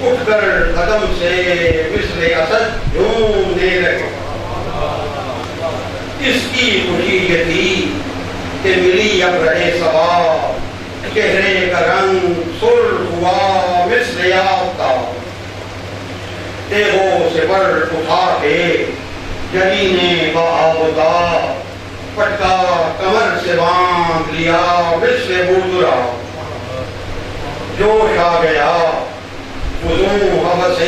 اٹھ کر قدم سے مثل اسد جھومنے لگے. اس کی خوشی یہ تھی کہ ملی ابرِ صبا، چہرے کا رنگ سرخ ہوا مثل آفتاب. تیغوں سے پر اٹھا کے جلینے کا آبدار، پٹکا کمر سے باندھ لیا مثل بودرا. جوش آ گیا، فضوں حوث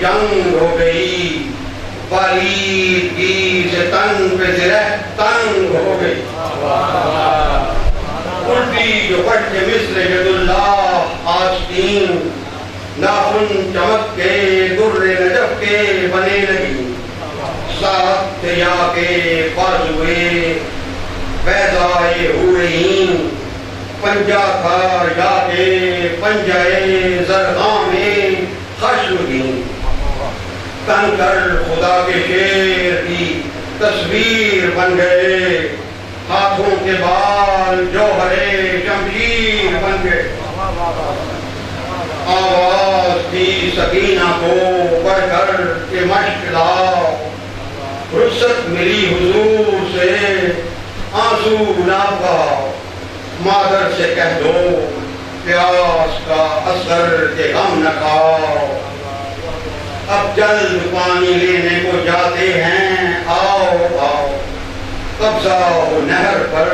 جنگ ہو گئی، بالیدگی سے تن پہ زرہ تنگ ہو گئی. الٹی جو پٹ کے مثل ید اللہ آستین، ناخن چمک کے در نجف کے بنے لگی. ساتھ دریا کے بازوئے بیضائے حورین، پنجہ تھا یا کے پنجۂ زرقاں میں خشمگین. تن کر خدا کے شیر کی تصویر بن گئے، ہاتھوں کے بال جوہرے شمشیر بن گئے. آواز دی سکینہ کو پڑھ کر کہ مشق لاؤ، رخصت ملی حضور سے آنسو نہ بہاؤ. مادر سے کہہ دو پیاس کا اثر کے غم نہ کھاؤ. اب جلد پانی لینے کو جاتے ہیں، آؤ آؤ. قبضہ ہو نہر پر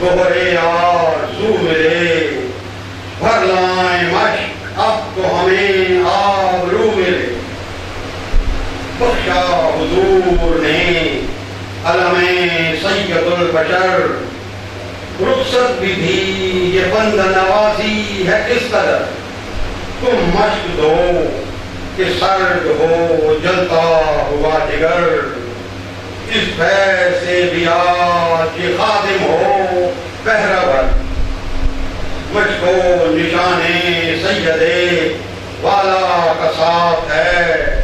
گوہرے آرزو ملے، بھر لائیں مشق اب تو ہمیں آبرو ملے. بخشا حضور نے علم سید البشر، رخصت بھی تھی یہ بند نوازی ہے کس قدر. تم مشق دو کہ سرد ہو جلتا ہوا جگر، اس بھے سے بھی آج یہ خادم ہو پہرہ. مجھ کو نشانے سیدے والا کا ساتھ ہے،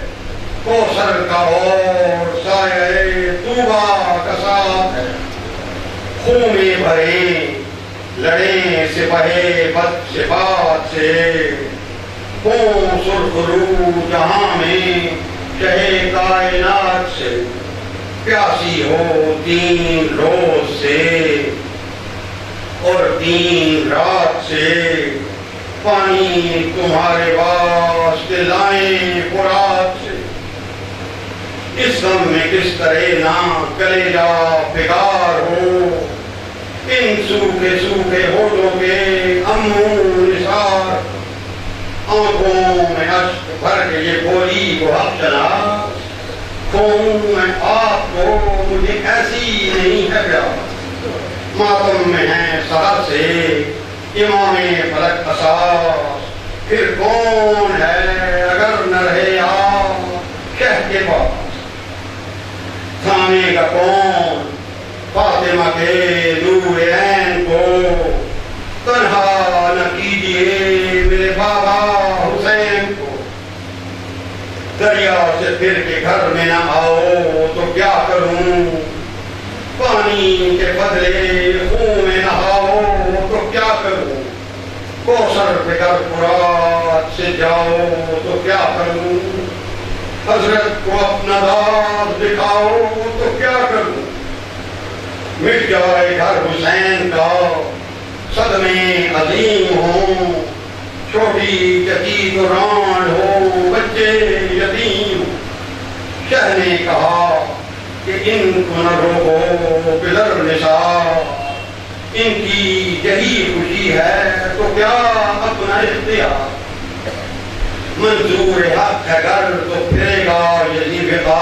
کوثر کا اور سایہ طوبیٰ کا ساتھ ہے. خون میں بھرے لڑیں سپاہے بد صفات سے، خون سرخ رو جہاں میں شہ کائنات سے. پیاسی ہو 3 روز سے اور 3 رات سے، پانی تمہارے واسطے لائیں فرات سے. اس غم میں کس طرح نہ کلیجہ بگار ہو، ان سوکھے سوکھے ہونٹوں کے امو نثار. آنکھوں میں اشک بھر کے یہ بولی کو حق چلا، خون میں آپ کو مجھے ایسی نہیں ہے پیار. ماتم میں ہے سہر سے امام فلک اساس، پھر کون ہے اگر نہ رہے آپ شہ کے پاس. تھامے گا کون فاطمہ کے نور عین کو، تنہا نہ کیجیے میرے بابا حسین کو. دریا سے پھر کے گھر میں نہ آؤ تو کیا کروں، پانی کے بدلے خون میں نہاؤ تو کیا کروں. کوثر پہ کر فرات سے جاؤ تو کیا کروں، حضرت کو اپنا داد دکھاؤ تو کیا کروں. مٹ جائے گھر حسین کا صدمے عظیم ہوں، چھوٹی چکی تو ران ہو بچے یتیم. شہ نے کہا کہ ان کو نہ روکو بلر نساء، ان کی یہی خوشی ہے تو کیا اپنا اختیار. منظور حق ہے گر تو پھرے گا یزید کا،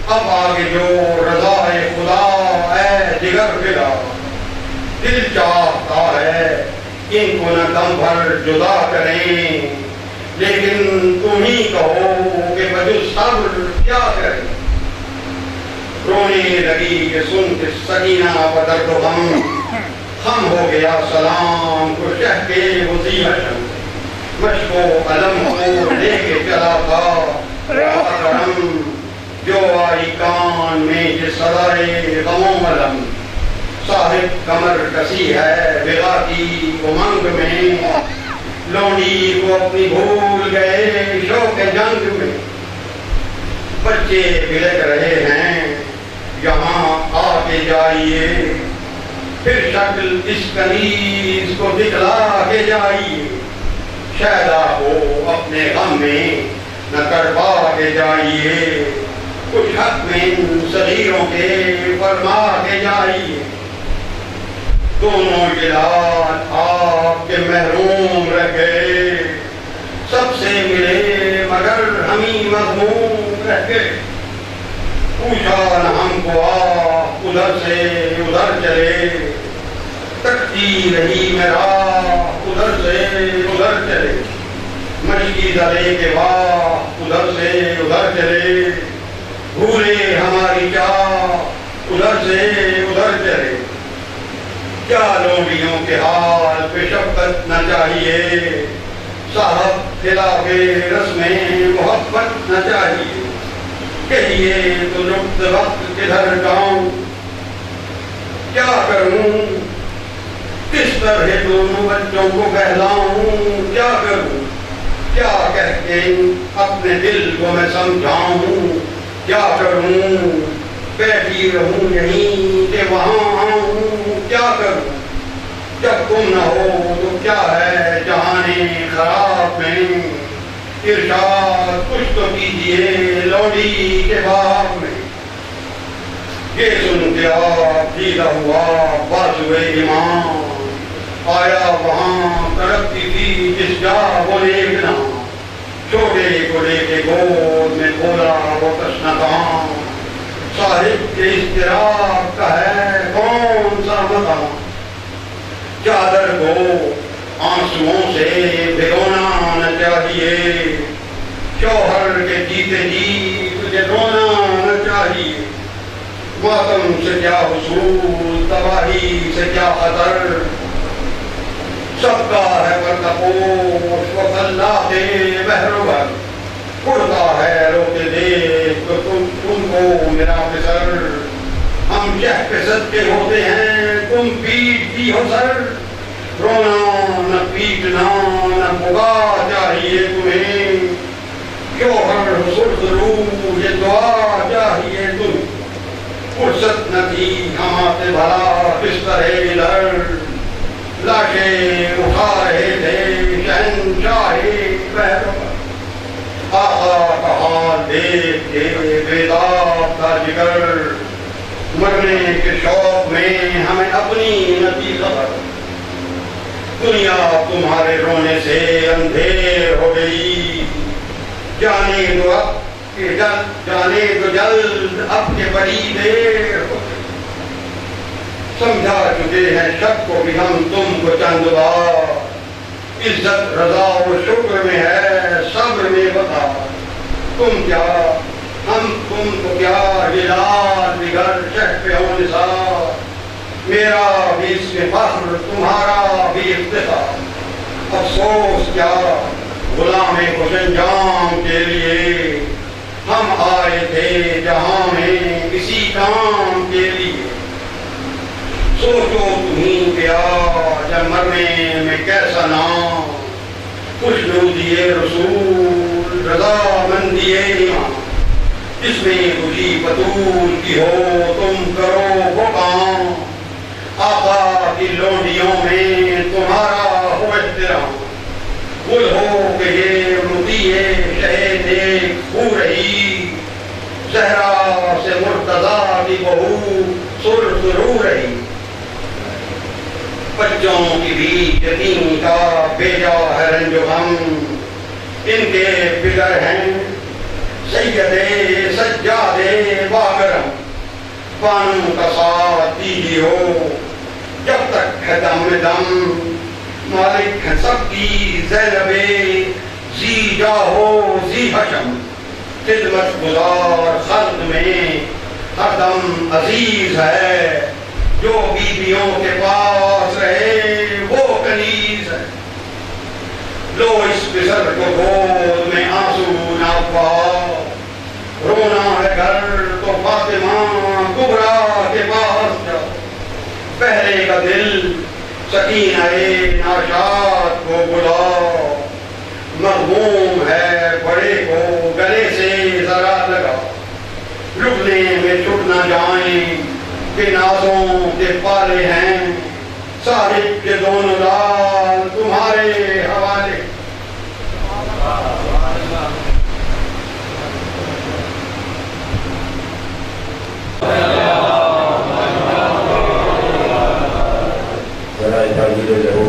اب آگے جو رضا خدا ہے جگر پھرا. دل چاہتا ہے ان کو نہ دم بھر جدا کریں، لیکن تم ہی کہو کہ بجز صبر کیا کریں. رونے لگی کہ سن کے سکینہ بدر و غم، خم ہو گیا سلام کو شہ کے وزی حشم. مشق و قلم کو لے کے چلا تھا کرم، جو آئی کان میں یہ صدائے غم و ملم. صاحب کمر کسی ہے بغا کی امنگ میں، لونڈی کو اپنی بھول بھول گئے شوق جنگ میں، بچے بلک رہے ہیں یہاں آ کے جائیے، پھر شکل اس کنیز کو دکھلا کے جائیے، شیدا کو اپنے غم میں نہ کڑوا کے جائیے، کچھ حق میں صغیروں کے فرما کے جائیے، دونوں جلال آپ کے محروم رہ گئے، سب سے ملے مگر ہمیں مغموم رہ گئے، پوچھا نہ ہم کو آپ ادھر سے ادھر چلے، تکتی رہی میرا ادھر سے ادھر چلے، مشکی دلے کے بعد ادھر سے ادھر چلے، بھولے ہماری چاہ ادھر سے ادھر چلے، کیا لوڈیوں کے حال پہ شفقت نہ چاہیے، صاحب خلاف رسم محبت نہ چاہیے، کہیے تو نقط وقت کدھر جاؤں، کیا کروں کس طرح دونوں بچوں کو بہلاؤں، کیا کروں کیا کہہ کے اپنے دل کو میں سمجھاؤں، کیا کروں بیٹھی رہوں یہیں کہ وہاں آؤں، کیا کروں جب تم نہ ہو تو کیا ہے جہانے خراب میں، ارشاد کچھ تو کیجئے لوڈی کے باب میں، یہ سن کے آپ جیلا ہوا بازوے ایمان، آیا وہاں تڑپتی تھی جس جا وہ لیکنا، چھوٹے کو لے کے گود میں کھولا وہ تشنکان، صاحب کے اضطراب کا ہے کون سا مقام، چادر کو آنسوؤں سے بھگونا نہ چاہیے، شوہر کے جیتے جی تجھے رونا نہ چاہیے، ماتم سے کیا حصول تباہی سے کیا خطر، سب کا ہے پردپوش و اللہ کے بہروبر، اڑتا ہے روتے دیکھ تو تم کو میرا پسر، ہم شہ پہ صدقے ہوتے ہیں تم پیٹتی ہو سر، رونا نہ پیٹنا نہ بغا چاہیے تمہیں، شوہر سرخ روح یہ دعا چاہیے تمہیں، فرصت نہ تھی ہمارے بھلا بستر ادھر، لاشیں اٹھا رہے تھے شہنشاہ بہروبر، آقا کا حال دیکھ کے بیدار تھا جگر، مرنے کے شوق میں ہمیں اپنی نہ تھی خبر، دنیا تمہارے رونے سے اندھیر ہو گئی، جانے دو اب کہ جانے دو جلد اب کے بڑی دیر ہو گئی، سمجھا چکے ہیں شک کو بھی ہم تم کو چند بار، عزت رضا و شکر میں ہے صبر میں بتا، تم کیا ہم تم کو کیا ہلال بگڑ شہ پہ ہو نثار، میرا بھی اس میں فخر تمہارا بھی افتخار، افسوس کیا غلام خوش انجام کے لیے، ہم آئے تھے جہاں میں کسی کام کے لیے، سوچو تمہیں کیا جب مرنے میں کیسا نام، خوشنودی رسول رضا مندی ایمان، جس میں خوشی بطول کی ہو تم کرو وہ کام، آقا کی لوڈیوں میں تمہارا ہو احترام، گل ہو کہ یہ مطیع شہد ایک ہو رہی، زہرا سے مرتضیٰ کی بہو سرخ رو رہی، بچوں کی بھی یتیم کا بیجا ہے رنج و غم، ان کے فکر ہیں سیدے سجادے باکرم، بانو کا ساتھ دیجی ہو جب تک ہے دم دم، مالک ہے سب کی زینب زی جاہو زی حشم، خدمت گزار خلق میں ہر دم عزیز ہے، جو بیویوں کے پاس رہے وہ کنیز ہے، لو اس پسر کو گود میں آنسو نہ پاؤ، رونا ہے گھر تو فاطمہ کبریٰ کے پاس جاؤ، پہلے کا دل سکینہ ناشاد کو بلاؤ، مغموم بڑے کو گلے سے ذرا لگا، لٹنے میں چھٹ نہ جائیں کہ نازوں کے پالے ہیں، صاحب کے دونوں لال تمہارے حوالے۔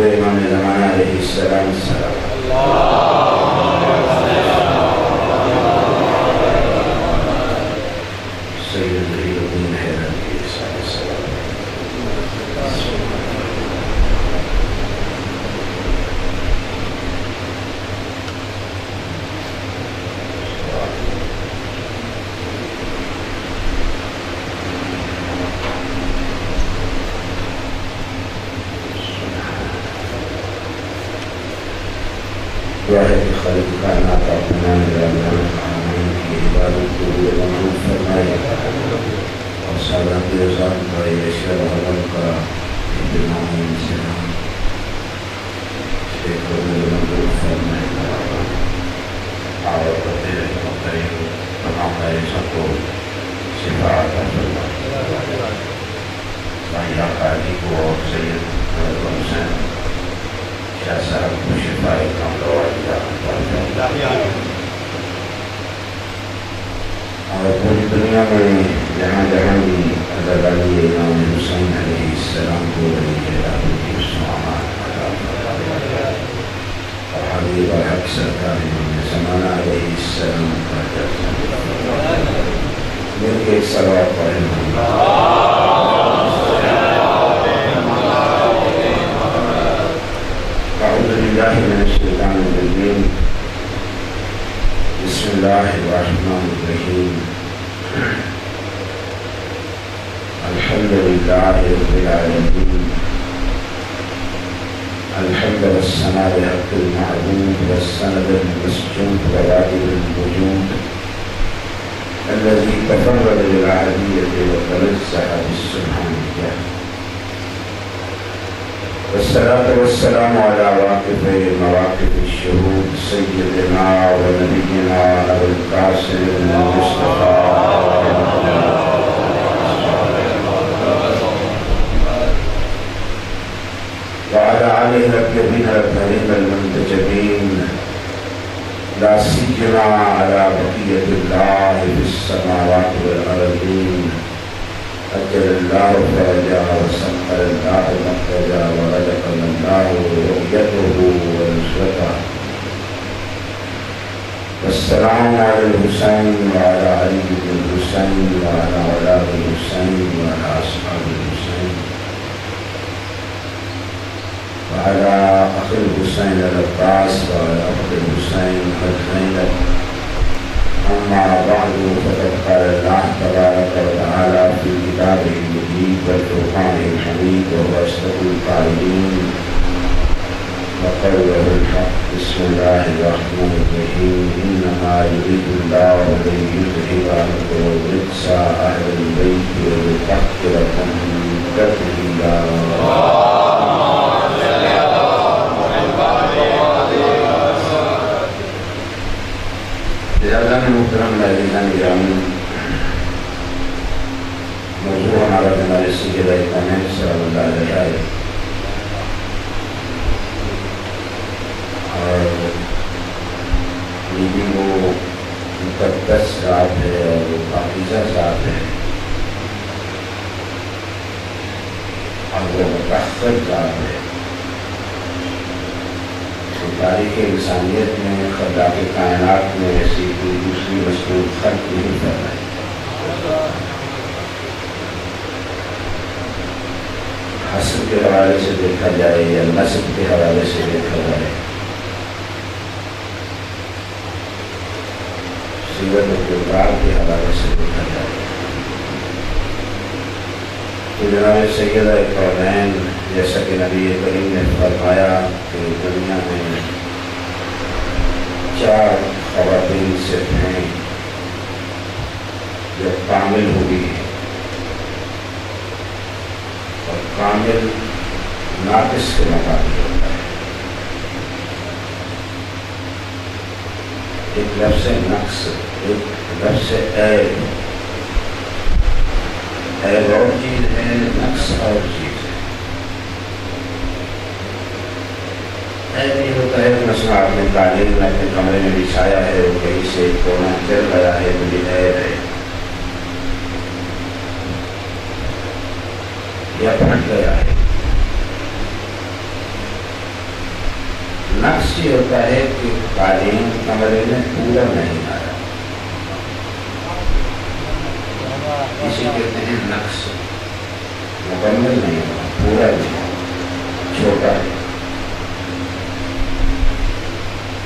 امام زمانہ علیہ السلام سید الدین حیدر علیہ السلام۔ واحد خالق کائنات اپنا نظام کی عبادت کو منظور فرمائے اور سالہ کی رضان کا اشرف حرم کا اہتمام انسان شیخ کو منظور فرمائے اور تمام مریضوں کو شفا عطا فرمائے۔ بھائی قاضی کو اور سید حسین شاہ صاحب کو شفا کاملہ اور پوری دنیا میں جہاں جہاں بھی حضرت علی امام حسین علیہ السلام کو ولی اللہ کی سلامات اور حبیب الحق سرکار امام زمانہ علیہ السلام کا مل کے ایک صلوات پڑھیں۔ اعوذ باللہ من الشیطان الرجیم، بسم اللہ الرحمن الرحیم، الحمد للہ رب العالمین، الحمد والثناء بحق المعبود والسند المسجود وواجب الوجود الذي تفرد بالعالمية وتنزه بالسبحانية، والصلاة والسلام على واقف مواقف الشهود سيدنا ونبينا أبي القاسم المصطفى وعلى آله الأطيبين الطاهرين المنتجبين، لا سيما على بقية الله في السماوات والأرضين، أجل الله فرجا وسخر الله مخرجا ورزقنا الله رؤيته ونصرته، والسلام على الحسين وعلى علي بن الحسين وعلى أولاد الحسين وعلى أصحاب الحسين وعلى أخي الحسين العباس وعلى أخت الحسين زينب۔ أما بعد، فقد قال الله تبارك وتعالى في كتابه المجيد والفرقان الحميد وهو أصدق القائلين وقوله الحق، بسم الله الرحمن الرحيم، إنما يريد الله ليذهب عنكم الرجس أهل البيت ويطهركم تطهيرا۔ محترم عزیزان گرامی، موضوع ہمارا جناب سید کونین صلی اللہ علیہ ہے اور یہ بھی وہ مقدس ذات ہے اور پاکیزہ ذات ہے اور وہ متأخر ذات ہے۔ تاریخ انسانیت میں خلاق کائنات میں ایسی کوئی دوسری مصنوع خلق نہیں فرمائی۔ حسب کے حوالے سے دیکھا جائے یا نسب کے حوالے سے دیکھا جائے، سیرت و کردار کے حوالے سے دیکھا جائے، تو جناب سیدہ کونین جیسا کہ نبی کریم نے فرمایا کہ دنیا میں 4 خواتین صرف ہیں جو کامل ہوگی، اور کامل ناقص کے مقابل ہوتا ہے۔ ایک لفظ نقص، ایک لفظ عیب۔ عیب اور چیز ہے، نقص اور چیز ہے۔ عیب یہ ہوتا ہے مثلا آپ نے قالین میں اپنے کمرے میں بچھایا ہے، وہ کہیں سے کونا چل گیا ہے، مجھے عیب ہے، یا پھٹ گیا ہے۔ نقص یہ ہوتا ہے کہ قالین کمرے میں پورا نہیں آیا، اسی کہتے ہیں نقص، مکمل نہیں ہوا، پورا نہیں، چھوٹا ہے۔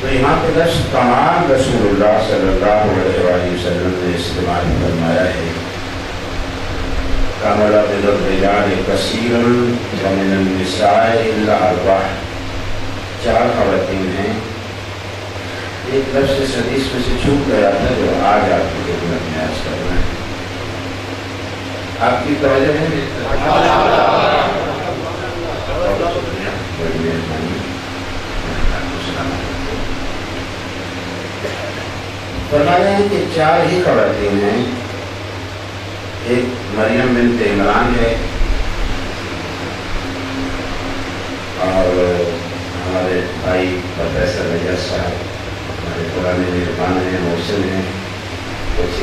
تو یہاں پہ لفظ کمال رسول اللہ صلی اللہ علیہ وآلہ وسلم نے استعمال فرمایا ہے۔ کمل من الرجال کثیر ومن النساء الا اربع، 4 خواتین ہیں۔ ایک لفظ اس حدیث میں سے چھوٹ گیا تھا جو آج آپ کی خدمت میں عرض کرنا ہے۔ آپ کی توجہ ہے؟ بڑی مہربانی۔ فرمایا ہے کہ 4 ہی خواتین ہیں۔ ایک مریم بنت عمران ہے، اور ہمارے بھائی پروفیسر نجار صاحب ہمارے پرانے مہربان ہیں، محسن ہیں، کچھ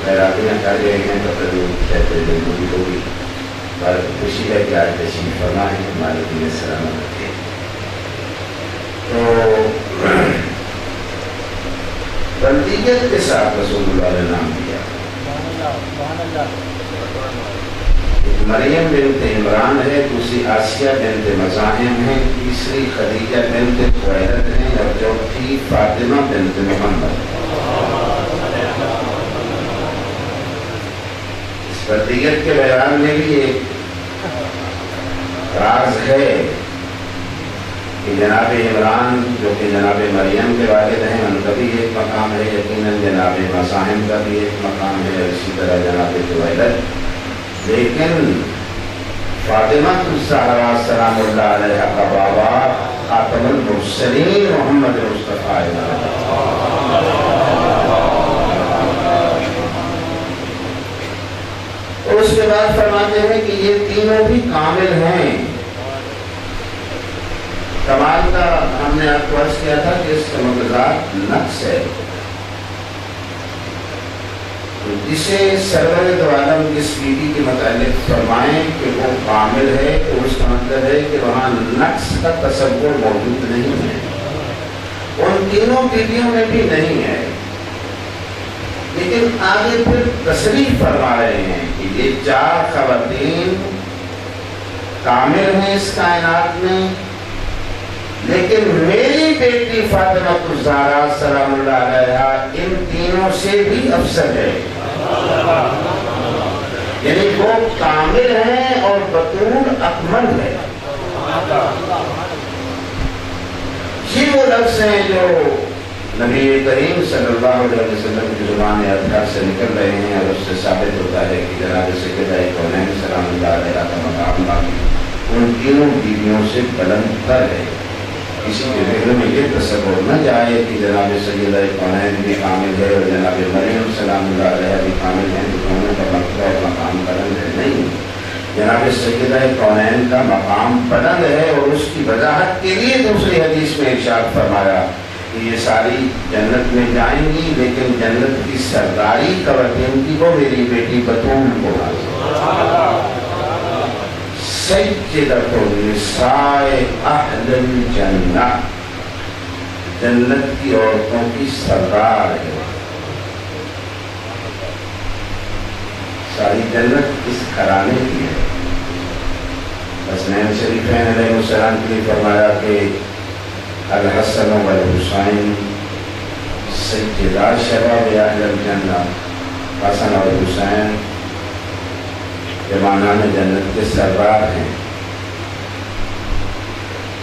خیراتیاں کر گئے ہیں، تو پھر کہتے ہیں زندگی ہوگی۔ بہت خوشی ہے کہ آج تشریف فرما ہے، ہمارے دین سلامت رکھے۔ تو بلدیت کے ساتھ رسول اللہ نے نام دیا۔ ایک مریم بنت عمران ہے، دوسری آسیہ بنت مزاحم ہے، تیسری خدیجہ بنت خویلد ہیں، اور چوتھی فاطمہ بنت محمد۔ اس بلدیت کے بیان میں بھی ایک راز ہے کہ جناب عمران جو کہ جناب مریم کے والد ہیں، ان کا بھی ایک مقام ہے، یقیناً جناب مزاحم کا بھی ایک مقام ہے، اسی طرح جناب خویلد۔ لیکن فاطمہ الزہرا سلام اللہ علیہ کا بابا خاتم المرسلین محمد مصطفیٰ، اور اس کے بعد فرماتے ہیں کہ یہ تینوں بھی کامل ہیں۔ کمال کا ہم نے آپ کو عرض کیا تھا کہ اس کا متضاد نقص ہے۔ جسے سرور دو عالم اس بیوی کے متعلق فرمائیں کہ وہ کامل ہے، تو اس کا مطلب ہے کہ وہاں نقص کا تصور موجود نہیں ہے، ان تینوں بیویوں میں بھی نہیں ہے۔ لیکن آگے پھر تصریح فرما رہے ہیں کہ یہ 4 خواتین کامل ہیں اس کائنات میں، لیکن میری بیٹی فاطمہ الزہرا سلام اللہ علیہا ان تینوں سے بھی افضل ہے۔ یعنی وہ کامل ہیں اور بطول اکمل ہے۔ یہ وہ لفظ ہیں جو نبی کریم صلی اللہ علیہ وسلم کی زبان اطہر سے نکل رہے ہیں، اور اس سے ثابت ہوتا ہے کہ جناب سیدہ کونین سلام اللہ علیہ کا مقام باقی ان تینوں بیویوں سے بلند تر ہے۔ کسی کے ذہن میں یہ تصور نہ جائے کہ جناب سیدہ کونین بھی کامل ہے اور جناب مریم سلام اللہ علیہ بھی کامل ہیں، تو دونوں کا مرتبہ اور مقام بلند ہے، نہیں۔ جناب سیدہ کونین کا مقام بلند ہے، اور اس کی وضاحت کے لیے دوسری حدیث میں ارشاد فرمایا کہ یہ ساری جنت میں جائیں گی، لیکن جنت کی سرداری خواتین کی وہ میری بیٹی بطول کو حاصل۔ سیدۃ النساء اہل الجنہ، جنت کی عورتوں کی سردار ہے۔ ساری جنت اس گھرانے کی ہے۔ حسنین شریفین علیہ السلام کے لیے فرمایا کہ الحسن والحسین سیدا شباب اہل الجنہ، حسن اور حسین زمانہ میں جنت کے سردار ہیں،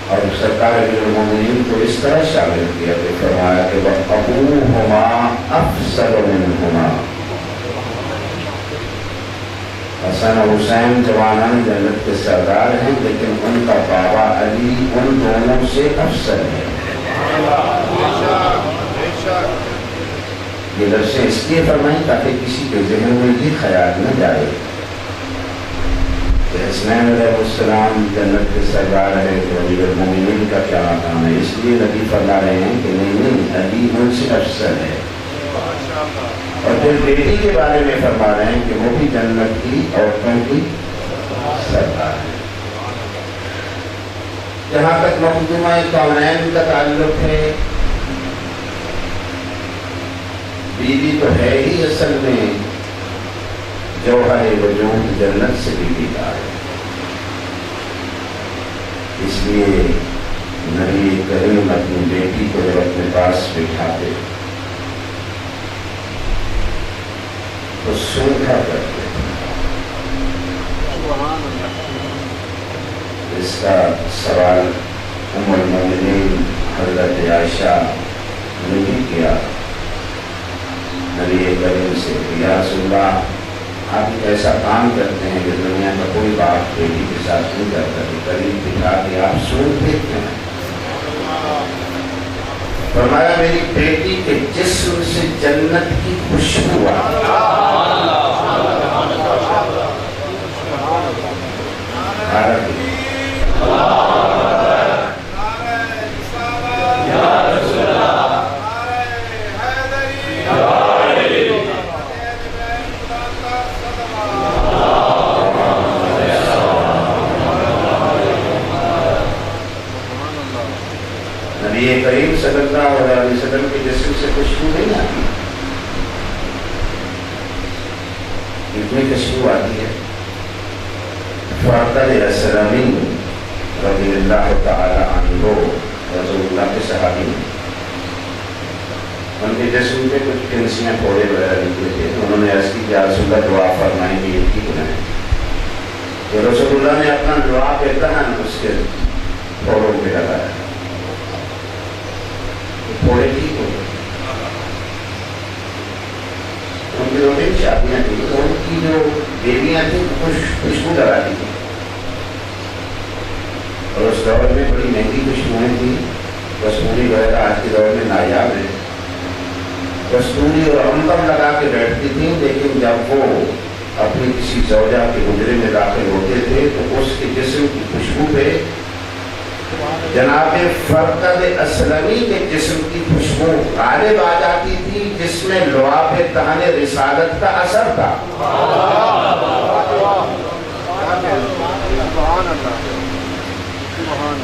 اور سرکار المومنین کو اس طرح شامل کیا کہ فرمایا کہ وَأَبُوهُمَا أَفْضَلُ مِنْهُمَا، حسن اور حسین زمانہ میں جنت کے سردار ہیں، لیکن ان کا بابا علی ان دونوں سے افضل ہے۔ یہ لفظیں اس لیے فرمائیں تاکہ کسی کے ذہن میں یہ خیال نہ جائے کہ حسنین علیہ السلام جنت کے سردار ہے تو امیر المومنین کا کیا مقام ہے. اس لیے نبی فرما رہے ہیں کہ نہیں علی ان سے افضل ہے. اور پھر بیٹی کے بارے میں فرما رہے ہیں کہ وہ بھی جنت کی عورتوں کی سردار ہے. جہاں تک مخدومہ کونین کا تعلق ہے، بیوی تو ہے ہی اصل میں جوہر وجود جنت سے بیوی کا ہے. اس لیے نبی کریم اپنی بیٹی کو جب اپنے پاس بٹھاتے تو سونکھا کرتے. اس کا سوال ام المومنین حضرت عائشہ نے بھی کیا نبی کریم سے، یا رسول اللہ آپ ایسا کام کرتے ہیں کہ دنیا کا کوئی باپ بیٹی کے ساتھ نہیں کرتا، کہ قریب دکھا کے آپ سونکھتے ہیں. فرمایا میری بیٹی کے جسم سے جنت کی خوشبو نبی کریم صلی اللہ علیہ وسلم کے جسم سے خوشبو نہیں آتی. اتنی خوشبو آتی ہے. فاطل اسلامی رضی اللہ تعالی عنہ رسول اللہ کے صحابی، ان کے جسم پہ کچھ پھنسیاں پھوڑے وغیرہ نکلے تھے. تو انہوں نے عرض کی کہ یا رسول اللہ دعا فرمائیں گے یہ ٹھیک نہ ہے. تو رسول اللہ نے اپنا دعا کے تحن اس کے پھوڑوں پہ لگایا، پھوڑے ٹھیک ہو گئے. ان کی دو تین شادیاں تھیں تو ان کی جو بیویاں تھیں خوشبو لگاتی تھیں، اور اس دور میں بڑی مہنگی خوشبوئیں تھیں. کستوری وغیرہ آج کے دور میں نایاب ہے. کستوری اور عنبر لگا کے بیٹھتی تھیں، لیکن جب وہ اپنی کسی زوجہ کے حجرے میں داخل ہوتے تھے تو اس کے جسم کی خوشبو پہ جناب فرقد اسلمی کے جسم کی خوشبو غالب آ جاتی تھی، جس میں لعاب دہن رسالت کا اثر تھا.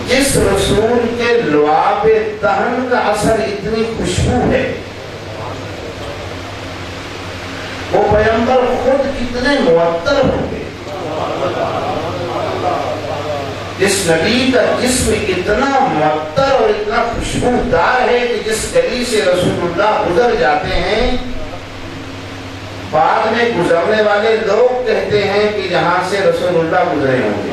جس رسول کے لعاب دہن کا اثر اتنی خوشبو ہے، وہ پیغمبر خود کتنے معطر ہوں گے. جس نبی کا جسم اتنا معطر اور اتنا خوشبودار ہے کہ جس گلی سے رسول اللہ گزر جاتے ہیں، بعد میں گزرنے والے لوگ کہتے ہیں کہ جہاں سے رسول اللہ گزرے ہوں گے.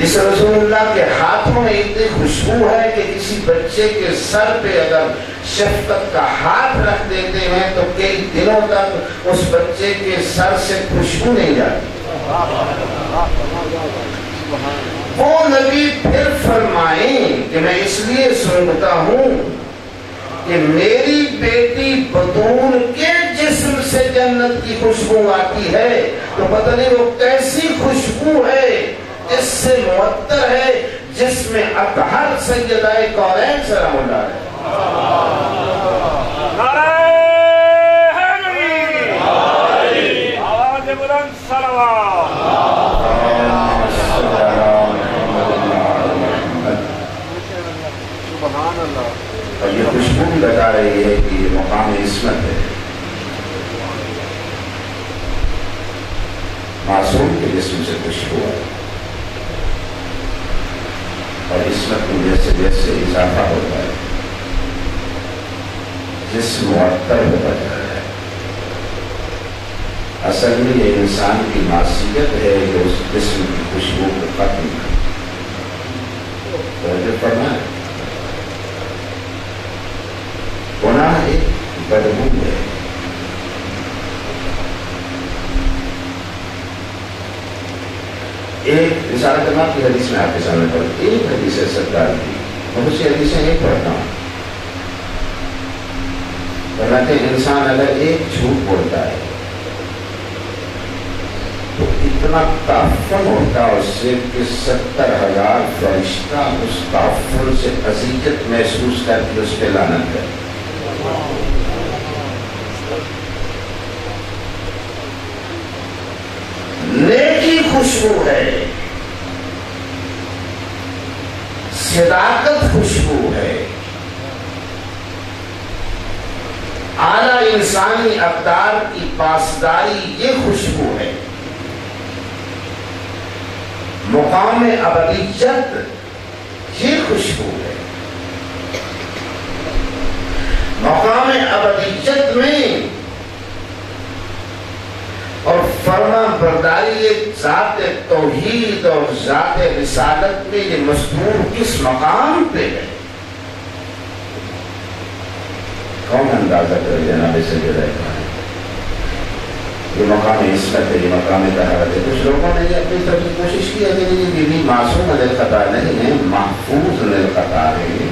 اس رسول اللہ کے ہاتھوں میں اتنی خوشبو ہے کہ کسی بچے کے سر پہ اگر شفقت کا ہاتھ رکھ دیتے ہیں تو کئی دنوں تک اس بچے کے سر سے خوشبو نہیں جاتی. وہ نبی پھر فرمائیں کہ میں اس لیے سنتا ہوں کہ میری بیٹی بطول کے جسم سے جنت کی خوشبو آتی ہے، تو پتہ نہیں وہ کیسی خوشبو ہے جس سے معطر ہے، جس میں اطہر سیدہ کونین سلام اللہ ہے. نعرہ حیدری، آواز بلند صلوات. سبحان اللہ. اور یہ خوشبو بھی بتا رہی ہے کہ یہ مقام عصمت ہے. معصوم کے جسم سے خوشبو ہے، اور عصمت میں جیسے جیسے اضافہ ہوتا ہے جسم معطر ہوتا جا رہا ہے. اصل میں یہ انسان کی معصیت ہے کہ اس جسم کی خوشبو کو ختم توجہ کرنا ہے. گناہ ایک بدبو ہے. ایک رسالت جماعت کی کی حدیث میں آپ کے سامنے پڑھتا ایک حدیث ہے سرکار کی، اور اسی حدیث میں ایک پڑھتا ہوں. فرماتے ہیں انسان اگر ایک جھوٹ بولتا ہے تو اتنا تعفن ہوتا ہے اس سے کہ 70,000 فرشتہ اس تعفن سے اذیت محسوس کر کے اس پہ لعنت کرے. نیکی خوشبو ہے، صداقت خوشبو ہے، اعلی انسانی اقدار کی پاسداری یہ خوشبو ہے، مقام ابدیت یہ خوشبو ہے. مقام ابدیت میں اور فرما برداری ذات توحید اور ذات رسالت میں یہ مستور کس مقام پہ ہے؟ کون اندازہ کرے جناب سے جو رہتا ہے؟ یہ مقام عصمت ہے، یہ مقام طہارت ہے. کچھ لوگوں نے یہ اپنی طرف کوشش کی ہے کہ یہ بیوی معصوم علیہ خطا نہیں ہے، محفوظ علیہ خطا ہے.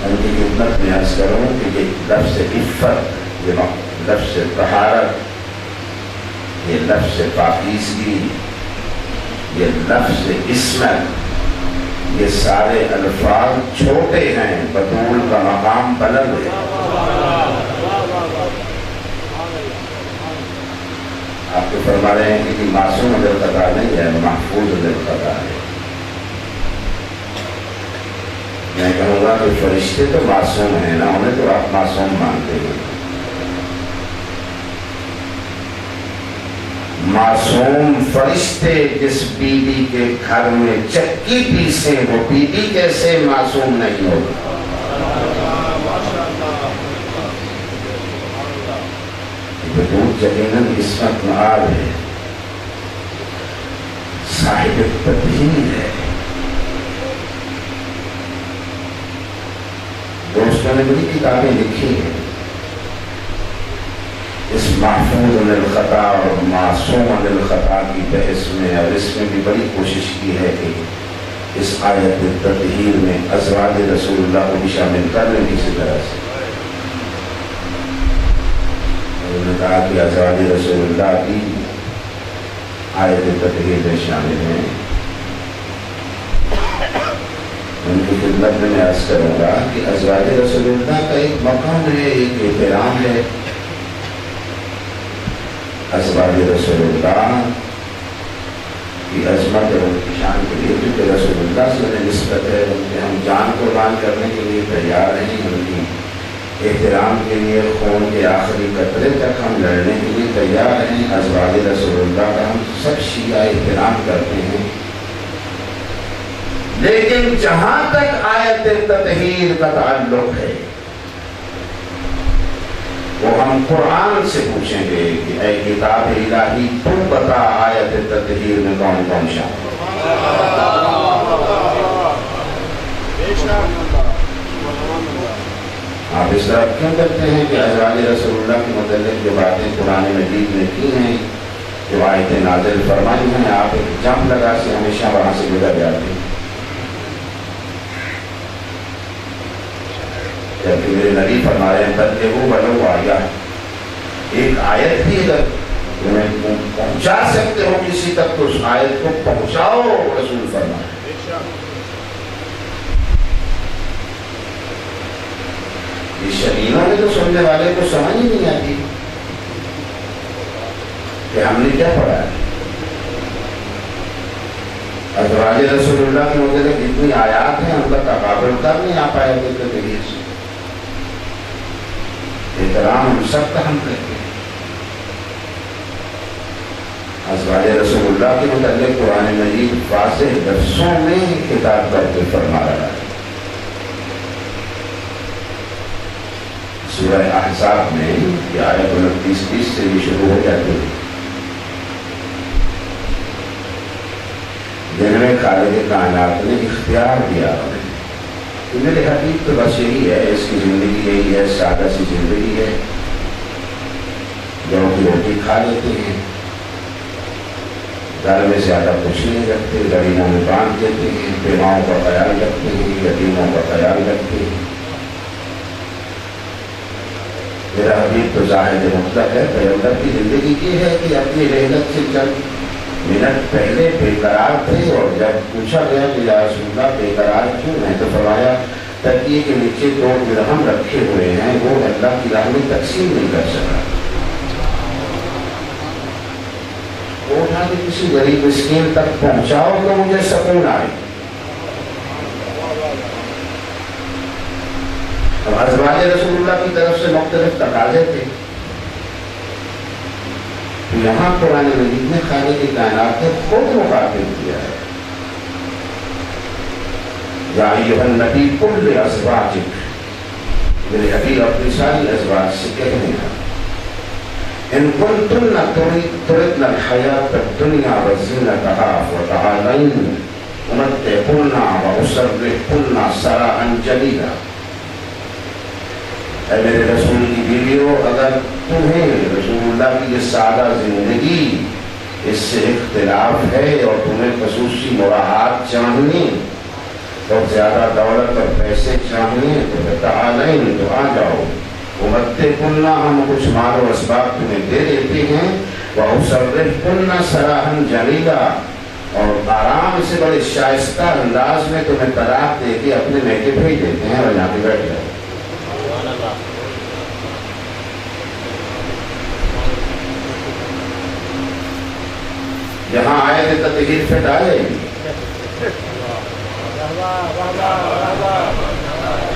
ان کی خدمت میں عرض کروں کہ یہ لفظ عفت، یہ لفظ طہارت، یہ لفظ پاکیزگی، یہ لفظ عصمت، یہ سارے الفاظ چھوٹے ہیں، بطول کا مقام بلند ہے. آپ تو فرما رہے ہیں کہ معصوم علیہ خطا نہیں ہے، محفوظ علیہ خطا ہے. میں کہوں گا کہ فرشتے تو معصوم ہیں نا، انہیں تو آپ معصوم مانتے ہیں. معصوم فرشتے جس بی بی کے گھر میں چکی پیسیں وہ بی بی کیسے معصوم نہیں ہوگا؟ بدون یقیناً عصمت معال ہے، صاحب تطہیر ہے. دوستوں نے بڑی کتابیں لکھی ہیں اس محفوظ عن الخطا اور معصوم عن الخطا کی بحث میں، اور اس میں بھی بڑی کوشش کی ہے کہ اس آیت تطہیر میں ازواج رسول اللہ کو بھی شامل کر لیں کسی طرح سے. انہوں نے کہا کہ ازواج رسول اللہ کی آیت تطہیر میں شامل ہیں. ان کی خدمت میں عرض کروں گا کہ ازواج رسول اللہ کا ایک مقام ہے، ایک احترام ہے. ازواج رسول اللہ کی عظمت اور ان کی شان کے لیے کیونکہ رسول اللہ سے انہیں نسبت ہے، ان کے ہم جان قربان کرنے کے لیے تیار ہیں. ان کی احترام کے لیے خون کے آخری قطرے تک ہم لڑنے کے لیے تیار ہیں. ازواج رسول اللہ کا ہم سب شیعہ احترام کرتے ہیں. لیکن جہاں تک آیت تطہیر کا تعلق ہے وہ ہم قرآن سے پوچھیں گے کہ اے کتاب الہی تو بتا آیت تطہیر میں کون کون شامل ہے. آپ اس طرح کیوں کرتے ہیں کہ ازواج رسول اللہ کے متعلق جو باتیں قرآن مجید نے کی ہیں، جو آیتیں نازل فرمائی ہیں، آپ ایک جمپ لگا سے ہمیشہ وہاں سے گزر جاتے ہیں. جبکہ میرے نبی فرما رہے ہیں بلغوا ولو آیہ، ایک آیت بھی اگر تمہیں پہنچا سکتے ہو کسی تک تو اس آیت کو پہنچاؤ. رسول فرما رہے ہیں یہ شرینوں میں تو سننے والے کو سمجھ ہی نہیں آتی کہ ہم نے کیا پڑھا ہے. ازواج رسول اللہ کے متعلق جتنی آیات ہیں ان کا تقابل کر نہیں آ پایا کے ذریعے سے. احترام ہم سب کا ہم کرتے ہیں. ازواج رسول اللہ کے متعلق قرآن مجید واضح لفظوں میں خطاب کر کے فرما رہا ہے. سورہ احزاب میں یہ آیت 29-30 سے بھی شروع ہو جاتی ہے. جن میں خالق کائنات نے اختیار دیا ہمیں کہ میرے حقیق تو بس یہی ہے، اس کی زندگی یہی ہے، سادہ سی زندگی ہے، جو کی روٹی کھا لیتے ہیں، گھر میں زیادہ کچھ نہیں رکھتے، غریبوں میں باندھ دیتے ہیں، بیواؤں کا خیال رکھتے ہیں، یتیموں کا خیال رکھتے ہیں۔ میرا حبیب تو زاہد مطلق ہے، پیغمبر کی زندگی یہ ہے کہ اپنی رحلت سے چند منٹ پہلے بے قرار تھے، اور جب پوچھا گیا کہ یا رسول اللہ بے قرار کیوں ہے، تو فرمایا تکیے کے نیچے 2 درہم رکھے ہوئے ہیں، وہ اللہ کی راہ میں تقسیم نہیں کر سکا، وہ اٹھا کے کسی غریب مسکین تک پہنچاؤ تو مجھے سکون آئے۔ اب ازواج رسول اللہ کی طرف سے مختلف تقاضے تھے، تو یہاں قرآن مجید نے خالق کائنات نے خود مخاطب کیا ہے، یا ایھا النبی قل لازواجک، میرے حبیب اپنی ساری ازواج سے کہنے ہیں ان کنتن تردن الحیاۃ الدنیا وزینتہا فتعالین امتعکن واسرحکن سراحا جمیلا۔ اے میرے رسول کی بیویوں، اگر تمہیں رسول اللہ کی یہ سادہ زندگی اس سے اختلاف ہے اور تمہیں خصوصی مراحات چاہیے اور زیادہ دولت اور پیسے چاہیے تو فتعالین، تو آ جاؤ، امتعکن، ہم کچھ مال و اسباب تمہیں دے دیتے ہیں، واسرحکن سراحا جمیلا، اور آرام سے بڑے شائستہ انداز میں تمہیں طلاق دے کے اپنے میکے بھیج دیتے ہیں، اور یہاں پہ بیٹھ جاؤ۔ یہاں آئے تھے تطہیر سے ڈالے،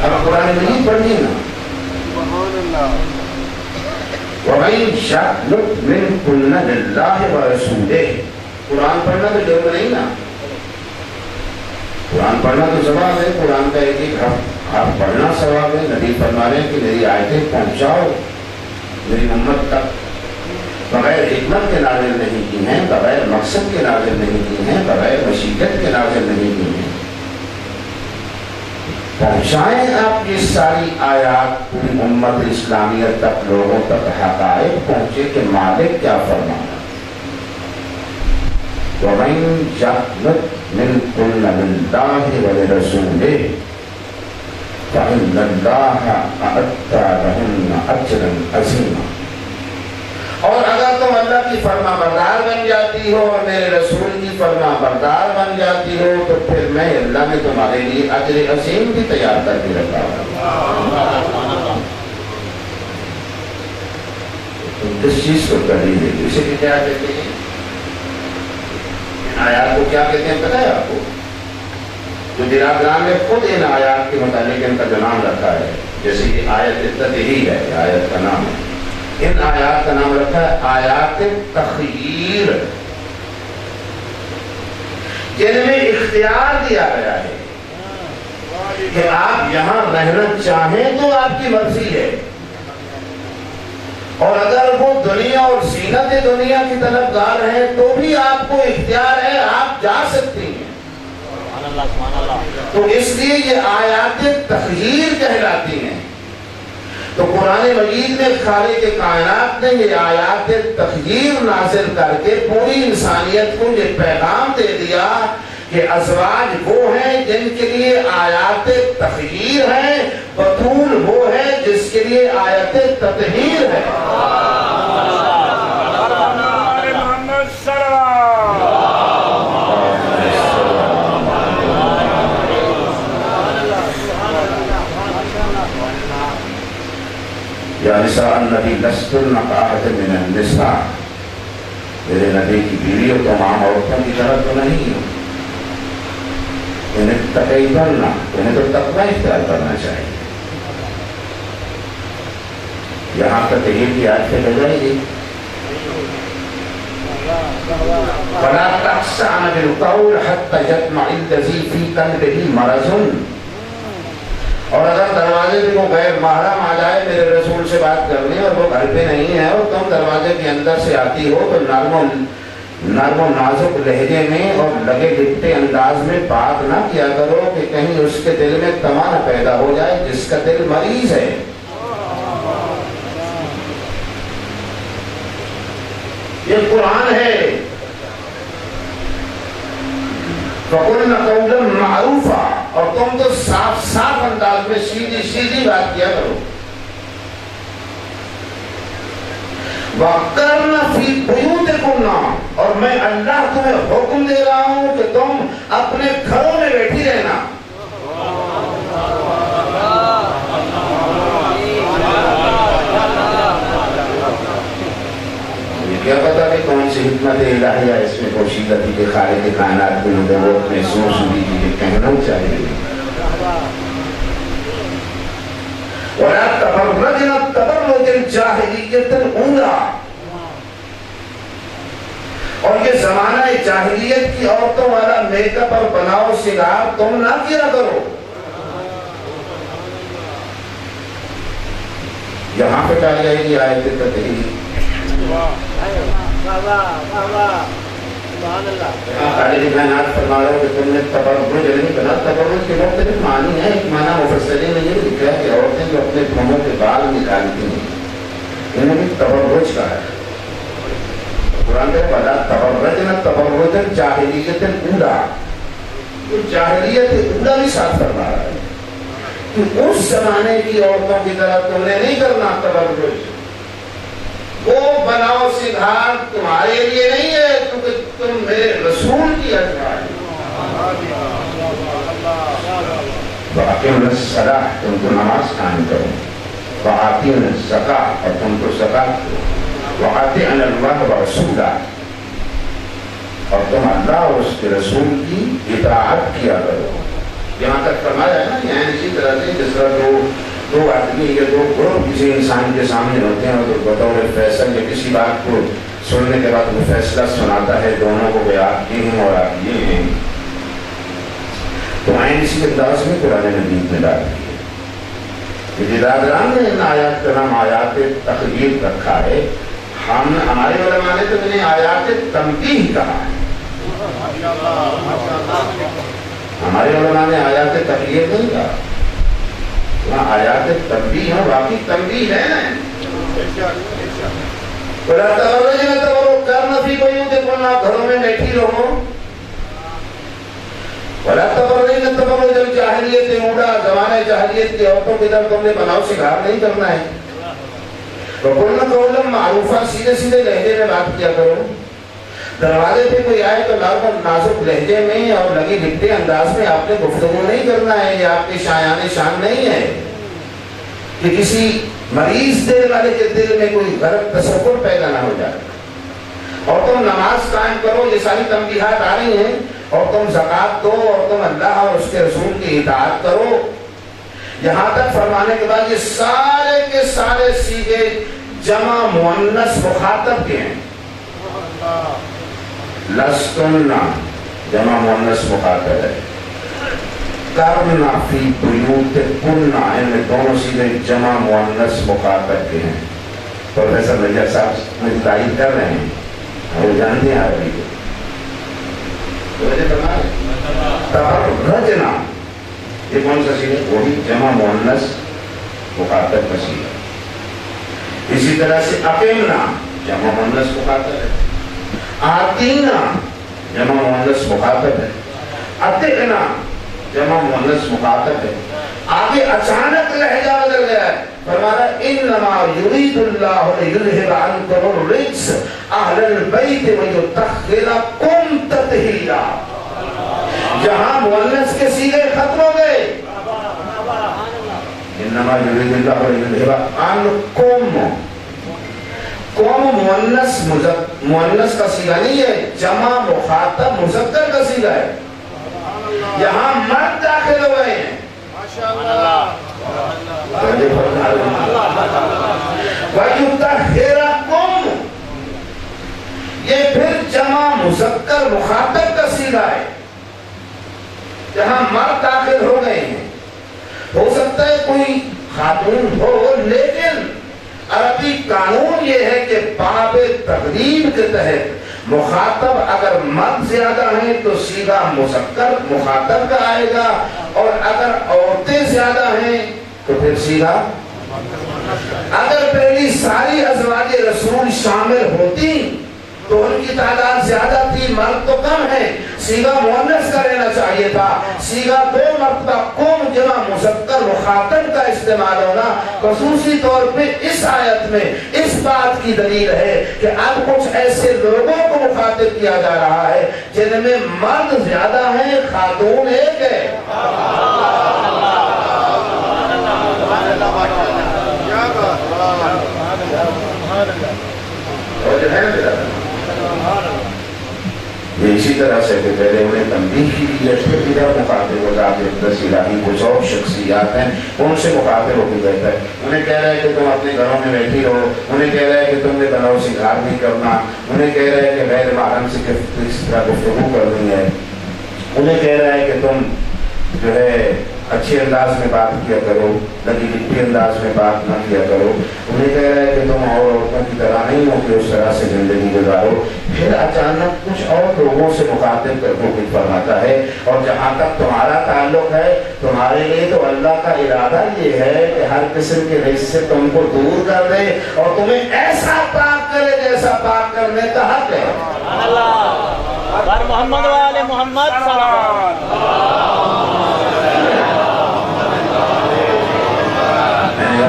اب قرآن نہیں پڑھنی نا، وَمَن يَقْنُتْ مِنكُنَّ لِلَّهِ وَرَسُولِهِ، قرآن پڑھنا تو ضرور نہیں نا، قرآن پڑھنا تو ثواب ہے، قرآن کا ایک حرف پڑھنا ثواب ہے۔ نبی فرما رہے ہیں کہ میری آیتیں پہنچاؤ میری امت تک، بغیر حکمت کے نازل نہیں کی ہیں، بغیر مقصد کے نازل نہیں کی ہیں، بغیر مشیت کے نازل نہیں کی ہیں، پہنچائیں آپ یہ ساری آیات پوری امت اسلامیہ تک، لوگوں تک حقائق پہنچے کہ مالک کیا فرمانا۔ وَمَن يَقْنُتْ مِنكُنَّ لِلَّهِ وَلِرَسُولِهِ فَإِنَّ اللَّهَ أَعَدَّ لَهُنَّ أَجْرًا عَظِيمًا، اور اگر تم اللہ کی فرما بردار بن جاتی ہو اور میرے رسول کی فرما بردار بن جاتی ہو تو پھر میں اللہ نے تمہارے لیے اجر عظیم بھی تیار کر کے رکھا ہوں۔ تم کس چیز کو ترجیح دے گی؟ اسے بھی کیا کہتے ہیں، ان آیات کو کیا کہتے ہیں پتہ ہے آپ کو؟ جو برادران نے خود ان آیات کے متعلق ان کا جو نام رکھا ہے، جیسے کہ آیت تطہیر ہے، آیت کا نام ہے، ان آیات کا نام رکھا ہے آیات تخییر، جن میں اختیار دیا گیا ہے کہ آپ یہاں رہنا چاہیں تو آپ کی مرضی ہے، اور اگر وہ دنیا اور زینت دنیا کی طرف گار ہیں تو بھی آپ کو اختیار ہے، آپ جا سکتی ہیں۔ تو اس لیے یہ آیات تخییر کہلاتی ہیں۔ تو قرآن مجید میں خالق کائنات نے یہ آیات تخییر نازل کر کے پوری انسانیت کو یہ پیغام دے دیا کہ ازواج وہ ہیں جن کے لیے آیات تخییر ہیں، بطول وہ ہے جس کے لیے آیات تطہیر ہے۔ یا نساء النبی لستن کأحد من النساء، میرے نبی کی بیویوں تو عام عورتوں کی طرح تو نہیں ہو، انہیں اتقیتن، انہیں تو تقوی اختیار کرنا چاہیے۔ یہاں تطہیر کی آیت سے بجائے گی فلا تخضعن بالقول حتى يطمع الذي في قلبه مرض، اور اگر دروازے پہ کوئی غیر محرم آ جائے میرے رسول سے بات کرنے اور وہ گھر پہ نہیں ہے اور تم دروازے کے اندر سے آتی ہو تو نرم و نازک لہجے میں اور لگے لپٹے انداز میں بات نہ کیا کرو کہ کہیں اس کے دل میں طمع نہ پیدا ہو جائے جس کا دل مریض ہے۔ یہ قرآن ہے، فَقُلْنَ قَوْلًا مَعْرُوفًا، اور تم تو صاف صاف انداز میں سیدھی سیدھی بات کیا کرو. وَقَرْنَ فِي بُيُوتِكُنَّ، اور میں اللہ تمہیں حکم دے رہا ہوں کہ تم اپنے گھروں میں بیٹھی رہنا. کیا پتا کہ کون سی حکمت الہیہ اس میں پوشیدہ تھی کہ خالق کائنات کی نبوت میں سوچ ہوئی تھی کہ کہنا چاہیے. وَلَا تَبَرَّجْنَ تَبَرُّجَ الْجَاهِلِيَّةِ الْأُولَىٰ، اور یہ زمانہ جاہلیت کی عورتوں والا میک اپ اور بناؤ سنگار تم نہ کیا کرو. یہاں پہ کہا جائے گی آیت تطہیر. خالق کائنات فرما رہا ہوں کہ تم نے تبرج نہیں کرنا. تبرج کے مختلف معنی ہیں. ایک معنی مفسرین نے یہ لکھا ہے کہ عورتیں جو اپنے بھونوں کے بال نکالتی ہیں انہیں بھی تبرج کہا ہے. قرآن کے بلا تبرجنا تبرج الجاہلیت الاولیٰ، تو جاہلیت اولیٰ بھی ساتھ فرما رہا ہے کہ اس زمانے کی عورتوں کی طرح تم نے نہیں کرنا تبرج. وہ بناؤ سنگار تمہارے لیے نہیں ہے کیونکہ تم میرے رسول کی ازواج ہو. وَأَقِمْنَ الصَّلَاةَ، تم تو نماز قائم کرو. وَآتِينَ الزَّكَاةَ، اور تم تو زکات دو. وَأَطِعْنَ اللَّهَ وَرَسُولَهُ، اور تم اللہ اور اس کے رسول کی اطاعت کیا کرو. یہاں تک فرمایا ہے نا. یہاں اسی طرح سے جس طرح دو آدمی یا دو گروہ کسی انسان کے سامنے ہوتے ہیں اور بطور فیصل یا کسی بات کو سننے کے بعد وہ فیصلہ سناتا ہے دونوں کو کہ آپ یہ ہیں اور آپ یہ ہیں. تو آئین اسی انداز میں قرآن مجید میں ڈال دی ہے. جدادران نے ان آیات کا نام آیات تخلیق رکھا ہے. ہمارے علماء نے تو انہیں آیات تنبیہ کہا ہے. ہمارے علماء نے آیات تخلیق نہیں کہا. وہاں آیات تنبیہ ہے. واقعی تنبیہ ہے نا. وَلَا تَبَرَّجْنَ تَبَرُّجَ فِي بُيُوتِكُنَّ، گھروں میں بیٹھی رہو. وَلَا تَبَرَّجْنَ تَبَرُّجَ الْجَاهِلِيَّةِ الْأُولَىٰ، زمانہ جاہلیت کی عورتوں کی طرح تم نے بناؤ سنگار نہیں کرنا ہے. وَقُلْنَ قَوْلًا مَعْرُوفًا، سیدھے سیدھے لہجے میں بات کیا کرو. دروازے پہ کوئی آئے تو نازک لہجے میں اور لگی لپٹے انداز میں آپ نے گفتگو نہیں کرنا ہے. یہ آپ کی شایان شان نہیں ہے کہ کسی مریض دل والے کے دل میں کوئی غلط تصور پیدا نہ ہو جائے. اور تم نماز قائم کرو. یہ ساری تنبیہات آ رہی ہیں. اور تم زکات دو، اور تم اللہ اور اس کے رسول کی اطاعت کرو. یہاں تک فرمانے کے بعد یہ سارے کے سارے سیغے جمع مؤنث مخاطب کے ہیں. لستن جمع مؤنث مخاطب ہے. کرنا فی بیوتکن، ان میں دونوں سیغے جمع مؤنث مخاطب کے ہیں. پروفیسر نجار صاحب مجھے تائید کر رہے ہیں، وہ جانتے ہیں عربی کو. تبرجنا یہ کون سا سیغہ؟ وہی جمع مؤنث مخاطب کا سیغہ. اسی طرح سے اقیمنا جمع مؤنث مخاطب ہے. آتینا جمع مؤنث مخاطب ہے. اطعنا جمع مؤنث مخاطب ہے. آگے اچانک لہجہ بدل گیا ہے. فرمایا انما یرید اللہ لیذھب عنکم الرجس اہل البیت ویطہرکم تطہیرا. جہاں مؤنث کے سیغے ختم ہو گئے. انما یرید اللہ لیذھب عنکم، قوم مؤنث کا سیغہ نہیں ہے، جمع مخاطب مذکر کا سیغہ ہے. یہاں مرد داخل ہو گئے ہیں. وَيُطَهِّرَكُمْ، یہ پھر جمع مذکر مخاطب کا سیغہ ہے. جہاں مرد داخل ہو گئے ہیں. ہو سکتا ہے کوئی خاتون ہو، لیکن عربی قانون یہ ہے کہ باب تغلیب کے تحت مخاطب اگر مرد زیادہ ہیں تو سیغہ مذکر مخاطب کا آئے گا، اور اگر عورتیں زیادہ ہیں تو پھر سیغہ. اگر پہلی ساری ازواج رسول شامل ہوتی تو ان کی تعداد زیادہ تھی، مرد تو کم ہے. سیغہ مؤنث کا لینا چاہیے تھا. سیغہ 2 مرتبہ قوم جمع مذکر مخاطب کا استعمال ہونا خصوصی طور پہ اس آیت میں اس بات کی دلیل ہے کہ اب کچھ ایسے لوگوں کو مخاطب کیا جا رہا ہے جن میں مرد زیادہ ہیں خاتون ایک ہے. یہ اسی طرح سے کہ پہلے انہیں تنبیہ کی گئی ہے، پھر ادھر مخاطب ہو جاتے ہیں 10 الہی کچھ اور شخصیات ہیں ان سے مخاطب ہو کے کہتا ہے. انہیں کہہ رہا ہے کہ تم اپنے گھروں میں بیٹھی رہو، انہیں کہہ رہا ہے کہ تم نے بناؤ سنگار نہیں کرنا، انہیں کہہ رہا ہے کہ غیر محرم سے کس طرح گفتگو کرنی ہے، انہیں کہہ رہا ہے کہ تم جو ہے اچھے انداز میں بات کیا کرو، لگی لپٹی انداز میں بات نہ کیا کرو. انہیں کہہ رہا ہے کہ تم اور عورتوں کی طرح نہیں ہو کہ اس طرح سے زندگی گزارو. پھر اچانک کچھ اور لوگوں سے مخاطب کر کے کچھ فرماتا ہے اور جہاں تک تمہارا تعلق ہے تمہارے لیے تو اللہ کا ارادہ یہ ہے کہ ہر قسم کے رزق سے تم کو دور کر دے اور تمہیں ایسا پاک کرے جیسا پاک کرنے کا حق ہے. محمد والے محمد صلی اللہ.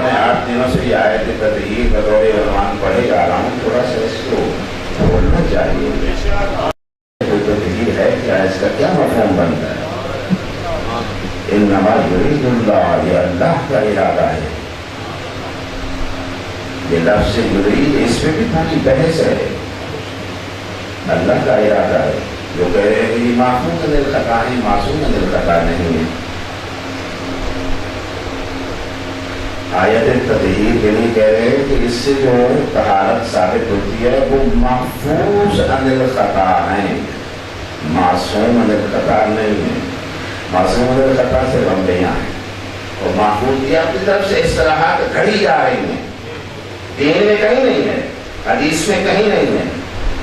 میں 8 دنوں سے یہ آیت تطہیر بطور عنوان پڑھے جا رہا ہوں، تھوڑا سا اس کو بولنا چاہیے. تطہیر ہے کیا، اس کا کیا مفہوم بنتا ہے؟ انما یرید اللہ، یہ اللہ کا ارادہ ہے. یہ لفظ یرید اس پہ بھی تھوڑی بحث ہے. اللہ کا ارادہ ہے، جو کہہ رہے ہیں کہ یہ معصوم من الخطا ہے، معصوم من الخطا نہیں ہے. آیت تطہیر کے لیے کہہ رہے ہیں کہ اس سے جو طہارت ثابت ہوتی ہے وہ محفوظ عن الخطا ہیں، معصوم عن الخطا نہیں ہے. معصوم عن الخطا سے بندیاں ہیں اور محفوظ یہ اپنی طرف سے اصطلاحات گھڑی جا رہی ہیں. دین میں کہیں نہیں ہے، حدیث میں کہیں نہیں ہے،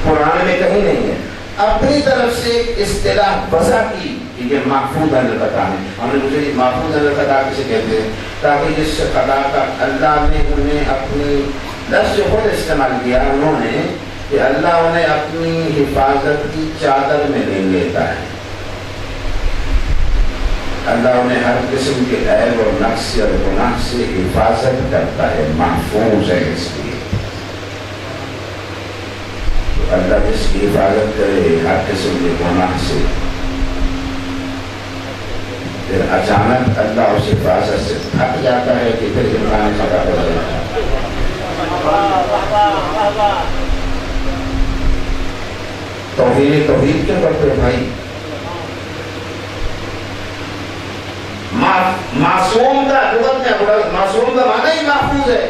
قرآن میں کہیں نہیں ہے. اپنی طرف سے اصطلاح وضع کی کہ یہ محفوظ عن الخطا ہے. ہم نے پوچھا یہ محفوظ عن الخطا کسے کہتے ہیں؟ تاکہ جس خطا کا اللہ نے انہیں اپنی لفظ خود استعمال کیا انہوں نے کہ اللہ انہیں اپنی حفاظت کی چادر میں لے لیتا ہے. اللہ انہیں ہر قسم کے عیب اور نقص اور گناہ سے حفاظت کرتا ہے، محفوظ ہے. اس لیے اللہ جس کی حفاظت کرے ہر قسم کے گناہ سے، پھر اچانک اللہ اس حفاظت سے تھک جاتا ہے کہ پھر امکان خطا ہو جاتا ہے. توحید کیا کرتے ہیں بھائی؟ معصوم کا لغت میں معصوم کا معنی ہی محفوظ ہے.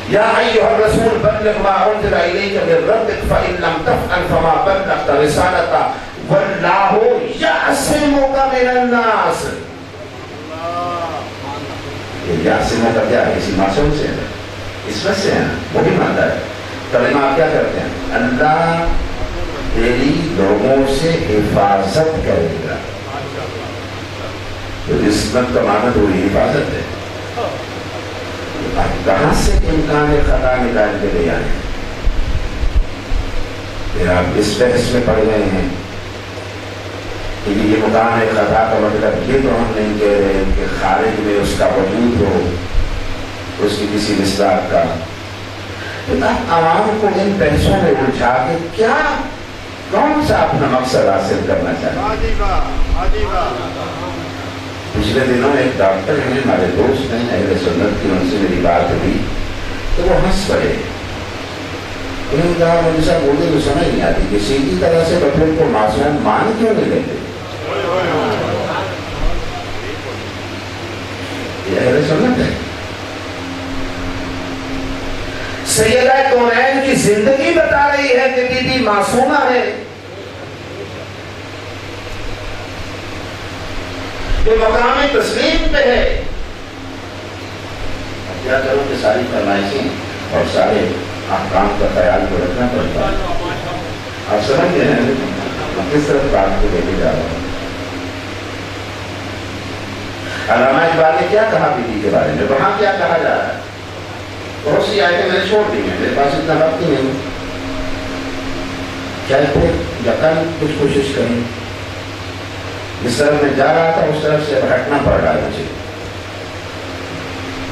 یا ایھا الرسول بلغ ما انزل الیک من ربک فإن لم تفعل فما بلغت رسالتہ واللہ یعصمک من الناس. یہ یعصمک کا کیا ہے؟ کسی معصوم سے ہے، اس وقت سے ہے نا، وہ بھی مانتا ہے. کلمہ آپ کیا کرتے ہیں؟ اللہ تیری لوگوں سے حفاظت کرے گا. تو عصمت کا معنی تو حفاظت ہے. کہاں سے امکان خطا نکال کے لے آئے؟ پھر آپ اس بحث میں پڑ گئے ہیں کہ یہ مکان خطا کا مطلب یہ تو ہم نہیں کہہ رہے کہ خارج میں اس کا وجود ہو، اس کی کسی مصداق کا. عوام کو ان بحثوں میں الجھا کے کیا کون سا اپنا مقصد حاصل کرنا چاہیے؟ پچھلے دنوں ایک ڈاکٹر ہیں، ہمارے دوست ہیں اہل سنت کی، ان سے میری بات ہوئی تو وہ ہنس پڑے. انہوں نے کہا مجھے صاحب بولے تو سمجھ نہیں آتی کہ سیدھی طرح سے بطور کو معصوم مان کیوں نہیں لیتے؟ یہ اہل سنت ہے. سیدہ کونین کی زندگی بتا رہی ہے کہ بی بی معصومہ ہے. جو مقام تسلیم پہ ہے. کیا کروں کہ ساری فرمائشیں اور سارے احکام کا خیال کو رکھنا پڑتا ہے. آپ سمجھ گئے ہیں کس طرح بات کو لے کے جا رہا ہوں. علامہ اقبال نے کیا کہا بیوی کے بارے میں، وہاں کیا کہا جا رہا ہے؟ بہت سی آیتیں میں نے چھوڑ دی ہیں، میرے پاس اتنا وقت ہی نہیں. کل یا کل کچھ کوشش کریں، جس طرف میں جا رہا تھا اس طرف سے ہٹنا پڑ رہا ہے مجھے،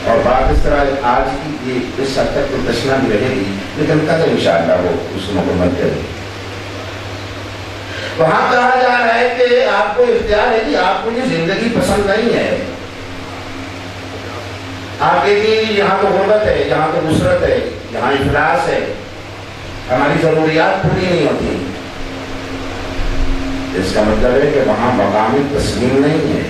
اور بات اس طرح آج کی یہ اس حد تک تو تشنا بھی رہے گی، لیکن کل انشاءاللہ وہ اس کو مکمل کرے گی۔ وہاں کہا جا رہا ہے کہ آپ کو اختیار ہے کہ آپ کو یہ زندگی پسند نہیں ہے، آپ کے لیے یہاں تو غربت ہے، یہاں تو نصرت ہے، یہاں افلاس ہے، ہماری ضروریات پوری نہیں ہوتی، اس کا مطلب ہے کہ وہاں مقام تسلیم نہیں ہے۔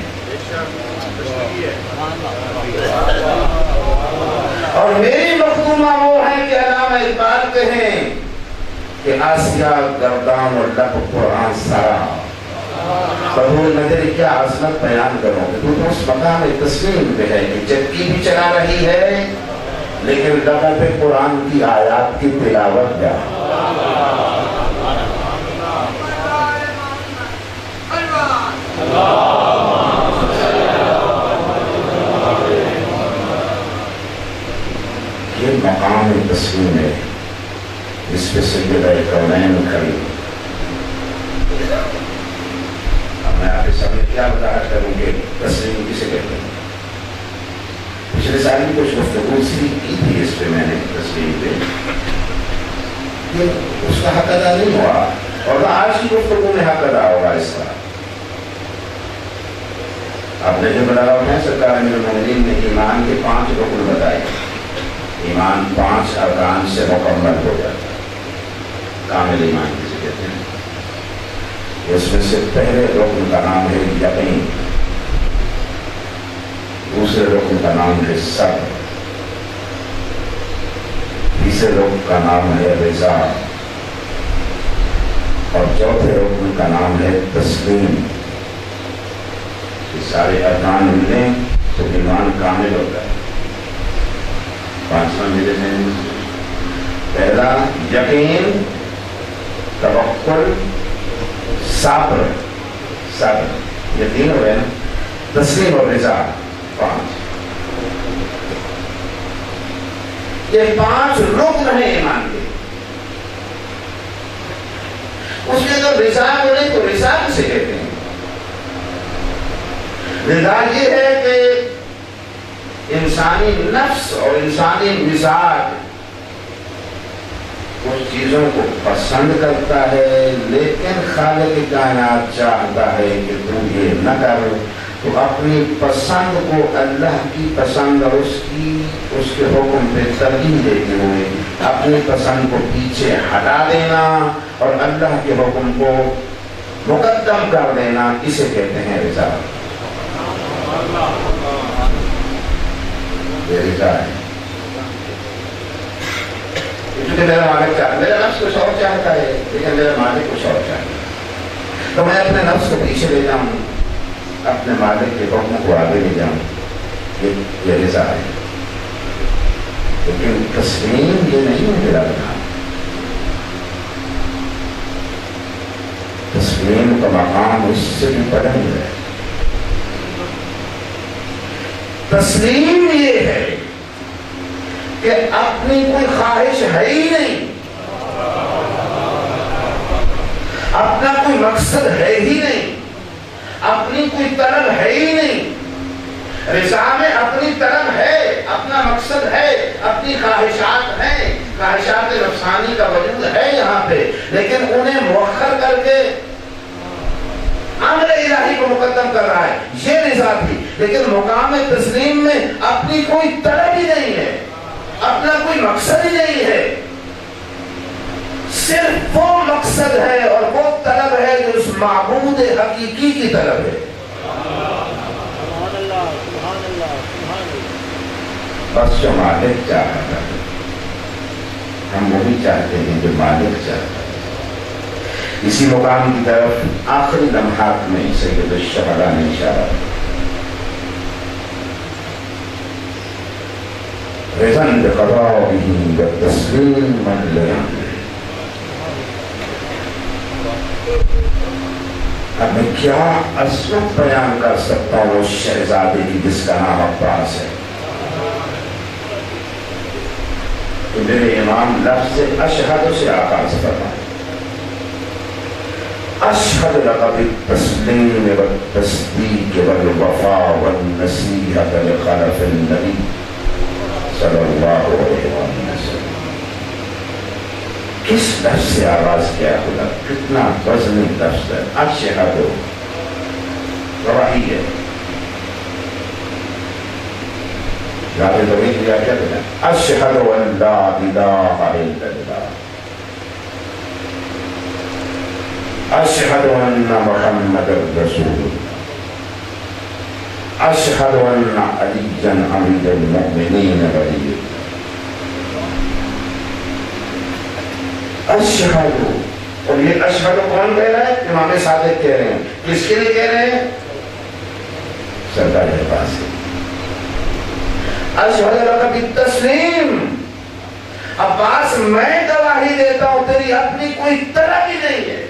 اور میری مخدومہ وہ ہے کہ علامہ اقبال کہیں کہ آسیہ گردان اور لب قرآن سارا، بہو نظر کیا عظمت بیان کروں کہ تو اس مقام تسلیم پہ ہے کہ چکی بھی چلا رہی ہے لیکن لبوں پہ قرآن کی آیات کی تلاوت کیا۔ یہ مقام تسلیم ہے جس پہ سیدہ کونین کھڑی۔ اب میں آپ کے سامنے کیا وضاحت کروں گے تسلیم کسے کہتے ہیں؟ پچھلے سال کی کچھ گفتگو سی کی تھی اس پہ میں نے تسلیم پہ، یہ اس کا حق ادا نہیں ہوا، اور نہ آج کی گفتگو میں حق ادا ہوگا اس کا۔ آپ نے جو بڑھاؤ ہے سرکار امیر المومنین نے ایمان کے 5 رکن بتائے، ایمان 5 ارکان سے مکمل ہو جاتا ہے، کامل ایمان کسے کہتے ہیں؟ اس میں سے پہلے رکن کا نام ہے یقین، دوسرے رکن کا نام ہے صبر، تیسرے رکن کا نام ہے رضا، اور چوتھے رکن کا نام ہے تسلیم۔ یہ سارے ارکان ملیں تو ایمان کامل ہوتا ہے۔ 5واں میرے میں پہلا یقین، توکل، صبر، یہ تین ہو گئے نا، تسلیم اور رضا، 5۔ یہ 5 رکن ہیں ایمان کے۔ اس میں اگر رضا بولے تو رضا کسے کہتے ہیں؟ رضا یہ ہے کہ انسانی نفس اور انسانی مزاج اس چیزوں کو پسند کرتا ہے، لیکن خالق کائنات چاہتا ہے کہ تم یہ نہ کرو، تو اپنی پسند کو اللہ کی پسند اور اس کے حکم پہ ترجیح دیتے ہوئے اپنی پسند کو پیچھے ہٹا دینا اور اللہ کے حکم کو مقدم کر دینا، اسے کہتے ہیں رضا۔ یہ رضا ہے، کیونکہ میرا مالک چاہتا ہے، میرا نفس کچھ اور چاہتا ہے لیکن میرا مالک کچھ اور چاہتا ہے، تو میں اپنے نفس کو پیچھے لے جاؤں، اپنے مالک کے حکم کو آگے لے جاؤں، یہ رضا ہے۔ لیکن تسلیم یہ نہیں ہے میرا بنا، تسلیم کا مقام اس سے بھی بلند ہے۔ تسلیم یہ ہے کہ اپنی کوئی خواہش ہے ہی نہیں، اپنا کوئی مقصد ہے ہی نہیں، اپنی کوئی طلب ہے ہی نہیں۔ رضا میں اپنی طلب ہے، اپنا مقصد ہے، اپنی خواہشات ہیں، خواہشات نفسانی کا وجود ہے یہاں پہ، لیکن انہیں مؤخر کر کے امر الہی کو مقدم کر رہا ہے، یہ رضا تھی۔ لیکن مقام تسلیم میں اپنی کوئی طلب ہی نہیں ہے، اپنا کوئی مقصد ہی نہیں ہے، صرف وہ مقصد ہے اور وہ طلب ہے جو اس معبود حقیقی کی طلب ہے۔ بس جو مالک چاہتا ہے ہم وہی چاہتے ہیں جو مالک چاہتا ہے۔ اسی مقام کی طرف آخری لمحات میں سید الشہداء نے اشارہ رضا بقضائه وتسلیما لامره۔ اب میں کیا عظمت بیان کر سکتا ہوں اس شہزادے کی جس کا نام عباس ہے، کہ میرے امام لفظ اشہد سے آغاز فرمائے، اشهد لك بالتسليم والتصديق والوفاء والنصيحة لخلف النبي صلی اللہ علیہ وسلم. کس لفظ سے آغاز کیا خدا؟ کتنا وزنی لفظ ہے. اشہد گواہی ہے. یاد توحید کیا کہتے ہیں؟ اشہد ان لا الہ الا اللہ اشہد ان محمد رسول اللہ اشہد ان علیٰ امیر المؤمنین ولی اشہد. اور یہ اشہد کون کہہ رہا ہے؟ امام صادق کہہ رہے ہیں. کس کے لیے کہہ رہے ہیں؟ سرکار کے پاس. اشہد لک بالتسلیم. عباس میں گواہی دیتا ہوں تیری اپنی کوئی طلب ہی نہیں ہے.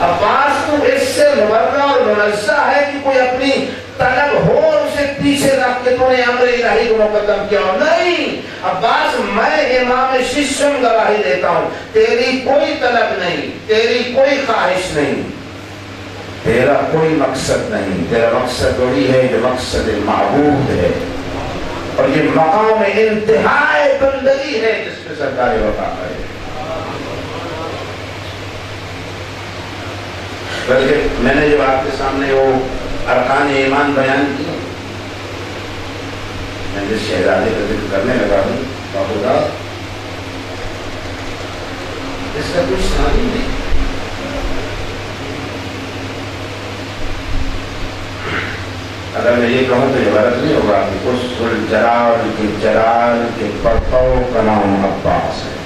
عباس کو اس سے مبرہ اور منزہ ہے کہ کوئی اپنی طلب ہو اور اسے پیچھے رکھ کے تو نے امر الہی کو مقدم کیا ہو. نہیں عباس میں امام ششم گواہی دیتا ہوں تیری کوئی طلب نہیں, تیری کوئی خواہش نہیں, تیرا کوئی مقصد نہیں. تیرا مقصد وہی ہے جو مقصد معبود ہے اور یہ مقام انتہائی بندگی ہے جس پہ سرکار وفا ہے. بلکہ میں نے جب آپ کے سامنے وہ ارکان ایمان بیان کی, میں جس شہزادے کا ذکر کرنے لگا ہوں بابودا اس کا کچھ ثانی نہیں. اگر میں یہ کہوں تو یہ غلط نہیں ہوگا کہ اس جلال کے پرتو کا نام عباس ہے.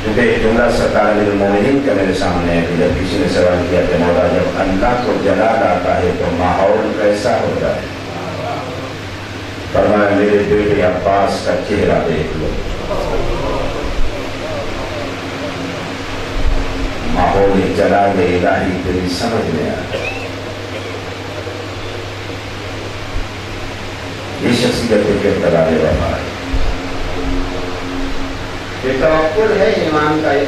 کیونکہ ایک جملہ سرکار امیر المومنین کا میرے سامنے ہے کہ جب کسی نے سوال کیا کہ مولا جب اللہ کو جلال آتا ہے تو ماحول کیسا ہوتا ہے؟ فرمایا میرے بیٹے عباس کا چہرہ دیکھ لو, ماحول جلال الہی تیری سمجھ میں آتا ہے. یہ شخصیت کے دلال وفا ہے. یہ توکل ہے ایمان کا. یہ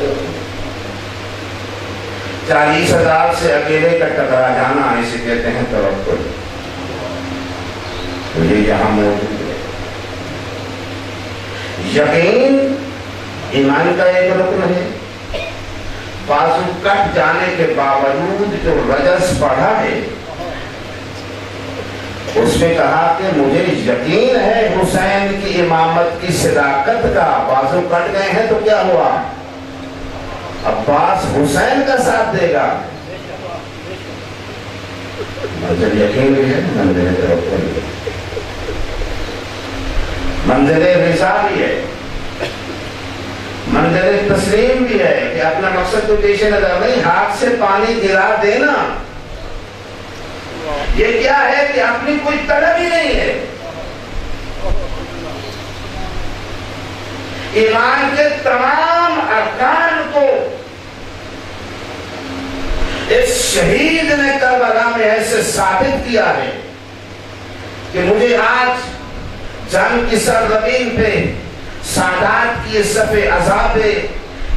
40,000 سے اکیلے کا ٹکرا جانا اسے کہتے ہیں توکل. تو یہ یہاں موجود ہے. یقین ایمان کا ایک رکن ہے. بازو کٹ جانے کے باوجود جو رجس پڑھا ہے اس میں کہا کہ مجھے یقین ہے حسین کی امامت کی صداقت کا. بازو کٹ گئے ہیں تو کیا ہوا؟ عباس حسین کا ساتھ دے گا. منزل یقین بھی ہے, منزل توکل بھی ہے, منزل رضا بھی ہے, منزل تسلیم بھی ہے کہ اپنا مقصد تو پیش نظر نہیں, ہاتھ سے پانی گرا دینا یہ کیا ہے کہ اپنی کوئی طلب ہی نہیں ہے. ایمان کے تمام ارکان کو اس شہید نے کربلا میں ایسے ثابت کیا ہے کہ مجھے آج جنگ کی سرزمین پہ سادات کی صفِ عذاب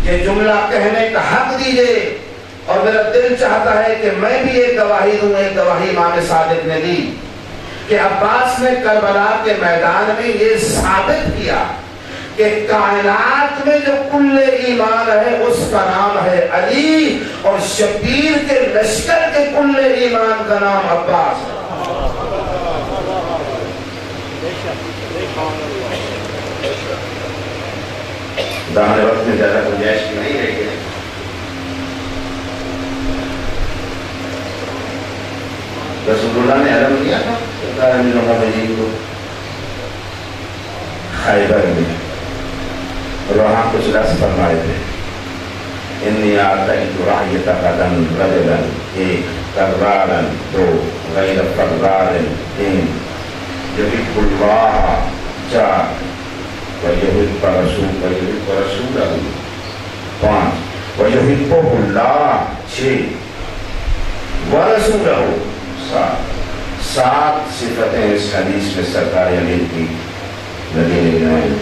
یہ جملہ کہنے کا حق دیجئے. اور میرا دل چاہتا ہے کہ میں بھی ایک گواہی دوں. ایک گواہی امام صادق نے دی کہ عباس نے کربلا کے میدان میں یہ ثابت کیا کہ کائنات میں جو کل ایمان ہے اس کا نام ہے علی, اور شبیر کے لشکر کے کل ایمان کا نام عباس ہے. دانے وقت میں زیادہ گنجائش نہیں رہ گئے. رسول اللہ نے علم دیا تھا سرکار امیر المومنین کو خیبر میں, اور وہاں کچھ لفظ فرمائے تھے انی آتیت رعیت قدم رجلا, ایک کرارا, دو غیر فرار, تین یحب اللہ, چار ویحب رسولہ, پانچ ویحبہ اللہ, چھ ورسولہ, سات صفتیں اس حدیث میں سرکار امیر کی نبی نے بنائی.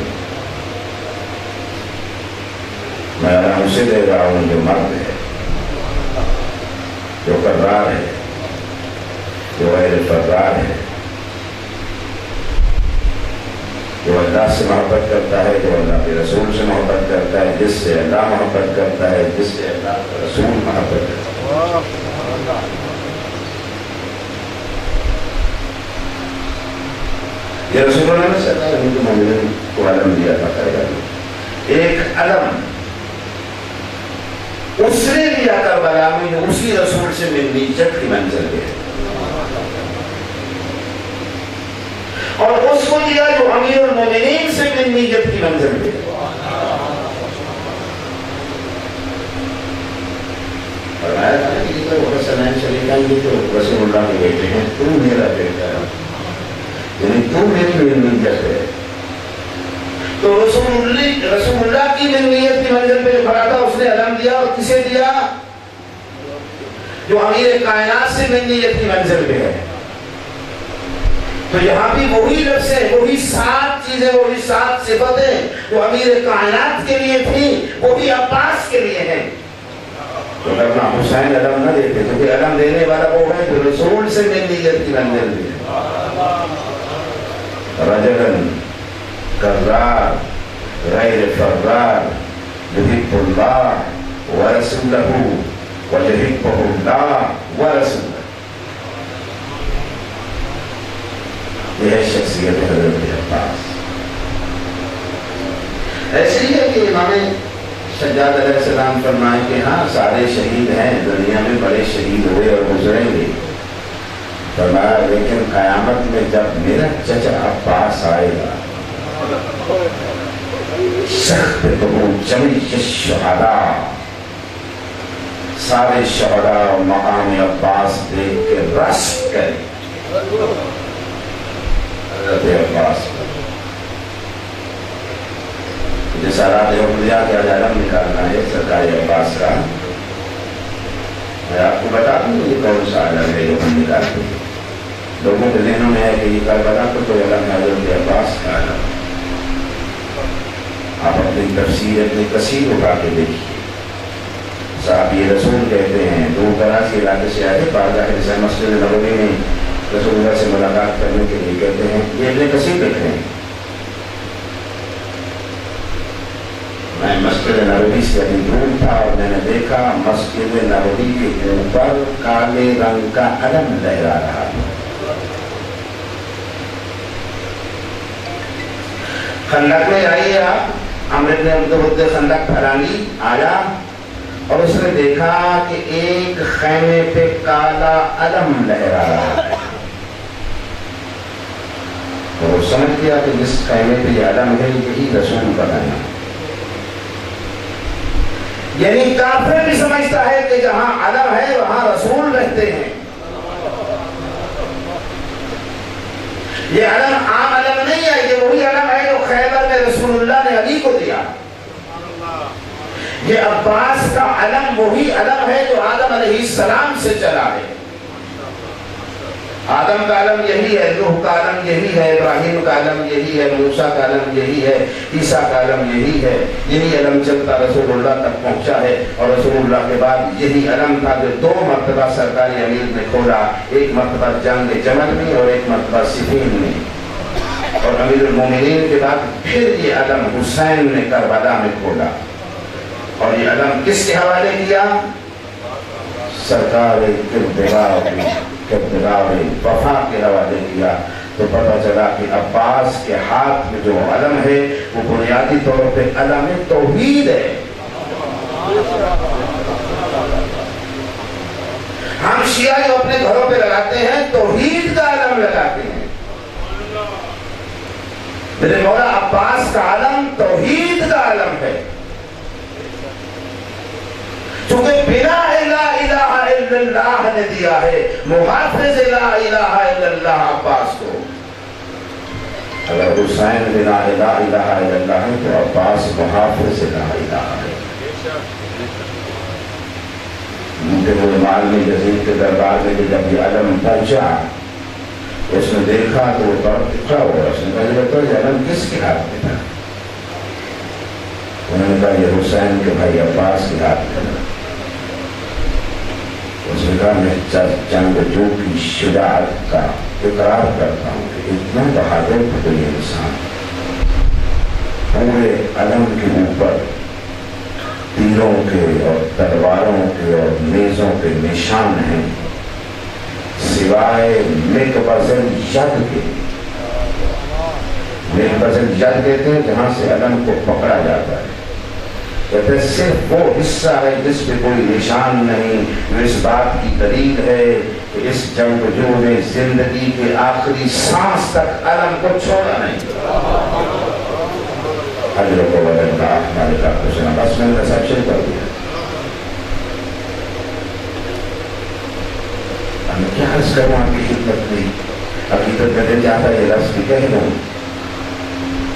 اسے دے رہا ہوں جو مرد ہے، جو کرار ہے، جو غیر فرار ہے، جو اللہ سے محبت کرتا ہے، جو اللہ کے رسول سے محبت کرتا ہے، جس سے اللہ محبت کرتا ہے، جس سے اللہ کا رسول محبت کرتا ہے۔ یہ رسول اللہ نے سرکار امیر المومنین کو علم دیا تھا۔ ایک علم اس نے دیا کربلا میں جو اسی رسول سے ملنیت کی منزل پہ ہے، اور اس کو دیا جو امیر المومنین سے ملنیت کی منزل پہ ہے۔ فرمایا تھا کہ یہ تو حسنین شریفین کی تو رسول اللہ کے بیٹے ہیں، تو میرا بیٹا ہے، یعنی تو میری ملنیت ہے۔ تو رسول اللہ کی ملنیت کی منزل پہ جو کھڑا تھا اس نے علم دیا، اور کسے دیا؟ جو امیر کائنات سے ملنیت کی منزل پہ ہے۔ تو یہاں بھی وہی لفظ ہے، وہی 7 چیزیں، وہی 7 صفتیں جو امیر کائنات کے لیے تھی، وہ بھی عباس کے لیے ہیں۔ تو اپنا حسین علم نہ دیتے، کیونکہ علم دینے والا وہ ہے جو رسول سے ملنیت کی منزل پہ ہے۔ رجلاً کرار غیر فرار یحب اللہ ورسولہ ویحبہ اللہ ورسولہ۔ یہ ہے شخصیت حضرت عباس۔ ایسے ہی ہے کہ امام سجاد علیہ السلام فرمائے کہ ہاں سارے شہید ہیں، دنیا میں بڑے شہید ہوئے اور گزریں گے، فرمایا لیکن قیامت میں جب میرا چچا عباس آئے گا، سخت جمیع الشہداء، سارے شہداء اور مقام عباس دیکھ کے رشک کریں حضرت عباس۔ جس آرات عملیہ کے علم نکالنا ہے سرکار عباس کا، میں آپ کو بتا دوں یہ کون سا علم ہے جو ہم نکالتے ہیں۔ لوگوں کے ذہنوں میں ہے کہ یہ کربلا تو علم حضرت عباس کا علم۔ آپ اپنی تفسیر اپنی کثیر اٹھا کے دیکھیے، صحابی رسول کہتے ہیں دور دراز کے علاقے سے آئے، بارگاہ رسول مسجد نبوی میں رسول اللہ سے ملاقات کرنے کے لیے، کہتے ہیں یہ ابن کثیر لکھ رہے ہیں، میں مسجد نبوی سے ابھی دور تھا اور میں نے دیکھا مسجد نبوی کے اوپر کالے رنگ کا علم لہرا رہا تھا۔ خندق میں آئیے آپ، عمر بن عبد خندق پھرانی آیا اور اس نے دیکھا کہ ایک خیمے پہ کالا علم لہرا رہا ہے، اور وہ سمجھ گیا کہ جس خیمے پہ یہ علم ہے یہی رسول کا خیمہ ہے۔ یعنی کافر بھی سمجھتا ہے کہ جہاں علم ہے وہاں رسول رہتے ہیں۔ یہ علم عام علم نہیں ہے، یہ وہی علم ہے جو خیبر میں رسول اللہ نے علی کو دیا۔ یہ عباس کا علم وہی علم ہے جو آدم علیہ السلام سے چلا ہے۔ آدم کا علم یہی ہے، نوح کا علم یہی ہے، ابراہیم کا علم یہی ہے، موسیٰ کا علم یہی ہے، عیسیٰ کا علم یہی ہے۔ یہی علم چلتا رسول اللہ تک پہنچا ہے، اور رسول اللہ کے بعد یہی علم تھا جو 2 مرتبہ سرکاری امیر نے کھولا، ایک مرتبہ جنگ جمل میں اور ایک مرتبہ صفین میں، اور امیر المومنین کے بعد پھر یہ علم حسین نے کربلا میں کھولا، اور یہ علم کس کے حوالے کیا؟ سرکار کردگار وفا کے حوالے کیا۔ تو پتہ چلا کہ عباس کے ہاتھ میں جو علم ہے وہ بنیادی طور پہ علم توحید ہے۔ ہم شیعہ جو اپنے گھروں پہ لگاتے ہیں توحید کا علم لگاتے ہیں، میرے مولا عباس کا علم توحید کا علم ہے، چونکہ بنا لا الہ الا اللہ نے دیا ہے، محافظ لا الہ الا اللہ عباس کو۔ اگر حسین بنا لا الہ الا اللہ ہے تو عباس محافظ لا الہ ہے۔ منتظر معلمی یزید کے دربار میں جب یہ علم پہنچا اس نے دیکھا تو وہ طرف دکھا ہوا، اس نے کہا یہ علم کس کے ہاتھ میں تھا؟ انہوں نے کہا یہ حسین کے بھائی عباس کی ہاتھ میں، اس نے کہا میں جنگ جو کی شجاعت کا اقرار کرتا ہوں کہ اتنا بہادر تھا کوئی انسان، پورے علم کے اوپر تیروں کے اور تلواروں کے اور نیزوں کے نشان ہیں سوائے مقبضل ید کے۔ مقبضل ید کہتے ہیں جہاں سے علم کو پکڑا جاتا ہے، کہتے ہیں صرف وہ حصہ ہے جس پہ کوئی نشان نہیں، جو اس بات کی دلیل ہے کہ اس جنگجو نے زندگی کے آخری سانس تک علم کو چھوڑا نہیں۔ حضرت کو اللہ ہمارے کا خوشنا بس میں نے ریسپشن کر دیا۔ میں کیا عرض کروں آپ کی خدمت میں، حقیقت میں دل چاہتا یہ لفظ بھی کہہ دوں،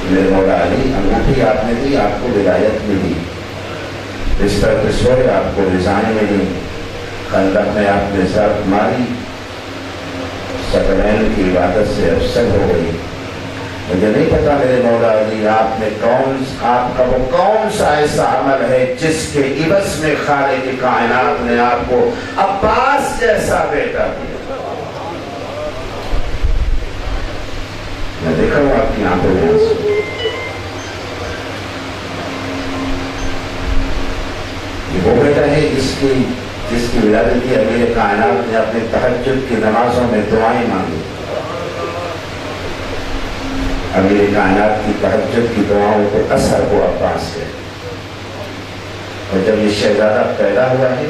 میرے مولا علی انگوٹھی آپ نے دی، آپ کو ولایت ملی، بستر پہ سوئے آپ کو رضائیں ملی، خندق میں آپ نے ضرب ماری، ثقلین کی عبادت سے افسر ہو گئی۔ مجھے نہیں پتا میرے مولا علی آپ کا وہ کون سا ایسا عمل ہے جس کے عوض میں خالق کائنات نے آپ کو عباس جیسا بیٹا دیا۔ میں دیکھا ہوں آپ کی آنکھوں میں آنسو، یہ وہ بیٹا ہے جس کی ولادت کی امیر کائنات نے اپنے تہجد کی نمازوں میں دعائیں مانگی۔ امیر کائنات کی تہجد کی دعاؤں کو اثر ہوا عباس سے، اور جب یہ شہزادہ پیدا ہوا ہے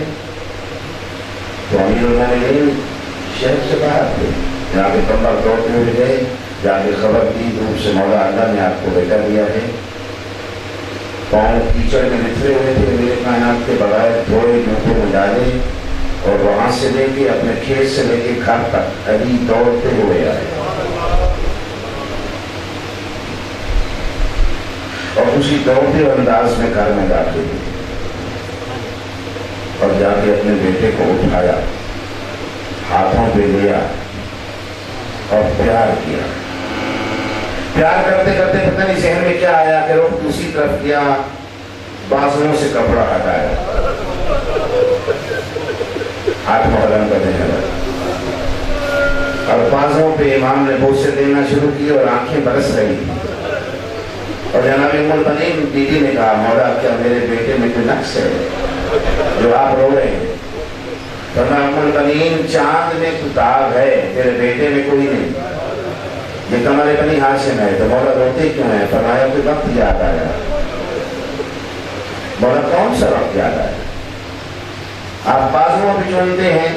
تو امیر المومنین شہر سے باہر تھے، یہاں کے کمبر دوڑتے ہوئے گئے، جا کے خبر دی دور سے مولا اللہ نے آپ کو بیٹا دیا ہے۔ پاؤں کیچڑ میں بچھڑے ہوئے تھے، امیر کائنات کے بغیر دھوئے جوتوں میں ڈالے، اور وہاں سے لے کے اپنے کھیت سے لے کے گھر تک علی دوڑتے ہوئے آئے، اور اسی دوڑتے انداز میں گھر میں داخل ہوئے اور جا کے اپنے بیٹے کو اٹھایا، ہاتھوں پہ لیا اور پیار کیا۔ پیار کرتے کرتے پتہ نہیں ذہن میں کیا آیا کہ رخ دوسری طرف کیا، بازوؤں سے کپڑا ہٹایا، ہاتھ محرم کا دینے لگا، اور بازوؤں پہ امام نے بوسے دینا شروع کی اور آنکھیں برس رہی تھی۔ اور جناب ام البنین بیوی نے کہا مولا کیا میرے بیٹے میں کوئی نقص ہے جو آپ رو رہے ہیں؟ فرمایا ام البنین چاند میں کوئی داغ ہے، تیرے بیٹے میں کوئی نہیں، یہ کمر بنی ہاشم ہے، تو مولا روتے کیوں ہیں؟ فرمایا کوئی وقت یاد آیا۔ مولا کون سا وقت یاد آیا؟ آپ بازوؤں پہ چونتے ہیں؟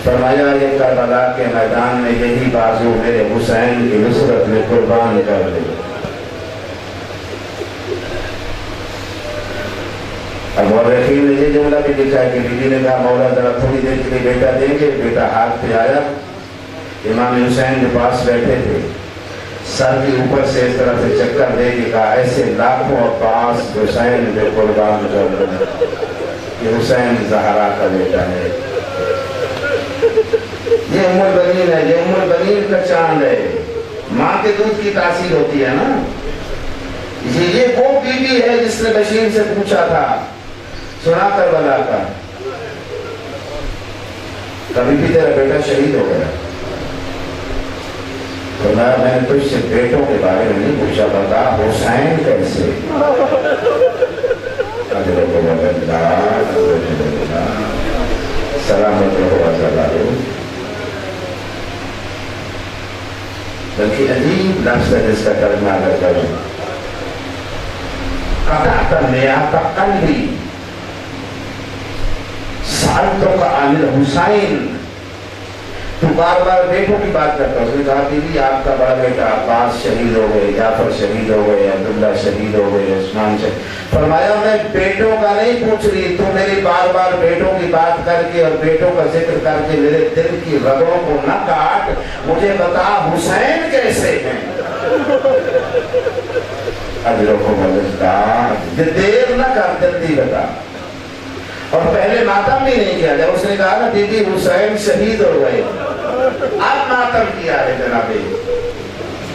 فرمایا یہ کربلا کے میدان میں یہی بازو میرے حسین کی نصرت میں قربان کر دے۔ اب مورخین نے یہ جملہ بھی لکھا ہے کہ بیوی نے کہا مولا ذرا تھوڑی دیر کے لیے بیٹا دیں گے؟ بیٹا ہاتھ پہ آیا، امام حسین کے پاس بیٹھے تھے، سر کے اوپر سے اس طرح سے چکر دے کے کہا ایسے لاکھوں عباس حسین پہ قربان کر دے کہ حسین زہرا کا بیٹا ہے۔ یہ ام البنین ہے، یہ ام البنین کا چاند ہے، ماں کے دودھ کی تاثیر ہوتی ہے نا۔ یہ وہ بیوی ہے جس نے بشیر سے پوچھا تھا، سنا کربلا کا کبھی بھی تیرا بیٹا شہید ہو گیا؟ تو میں نے تجھ سے بیٹوں کے بارے میں نہیں پوچھا، بتا حسین کیسے؟ سلامت رہو آزاد رہو۔ بلکہ عجیب لفظ ہے جس کا ترجمہ اگر کروں، قطعت نیات قلبی سألتک عن الحسین۔ تو بار بار بیٹوں کی بات کرتا ہوں، اس نے کہا بیوی آپ کا بڑا بیٹا عباس شہید ہو گئے، جعفر شہید ہو گئے، عبداللہ شہید ہو گئے، عثمان شہید۔ فرمایا میں بیٹوں کا نہیں پوچھ رہی، تو میری بار بار بیٹوں کی بات کر کے اور بیٹوں کا ذکر کر کے میرے دل کی رگوں کو نہ کاٹ، مجھے بتا حسین کیسے ہیں؟ اجرکم الازداد، دیر نہ کر، جلدی بتا۔ اور پہلے ماتم بھی نہیں کیا، جب اس نے کہا نا بی بی حسین شہید ہو گئے، اب ماتم کیا ہے جناب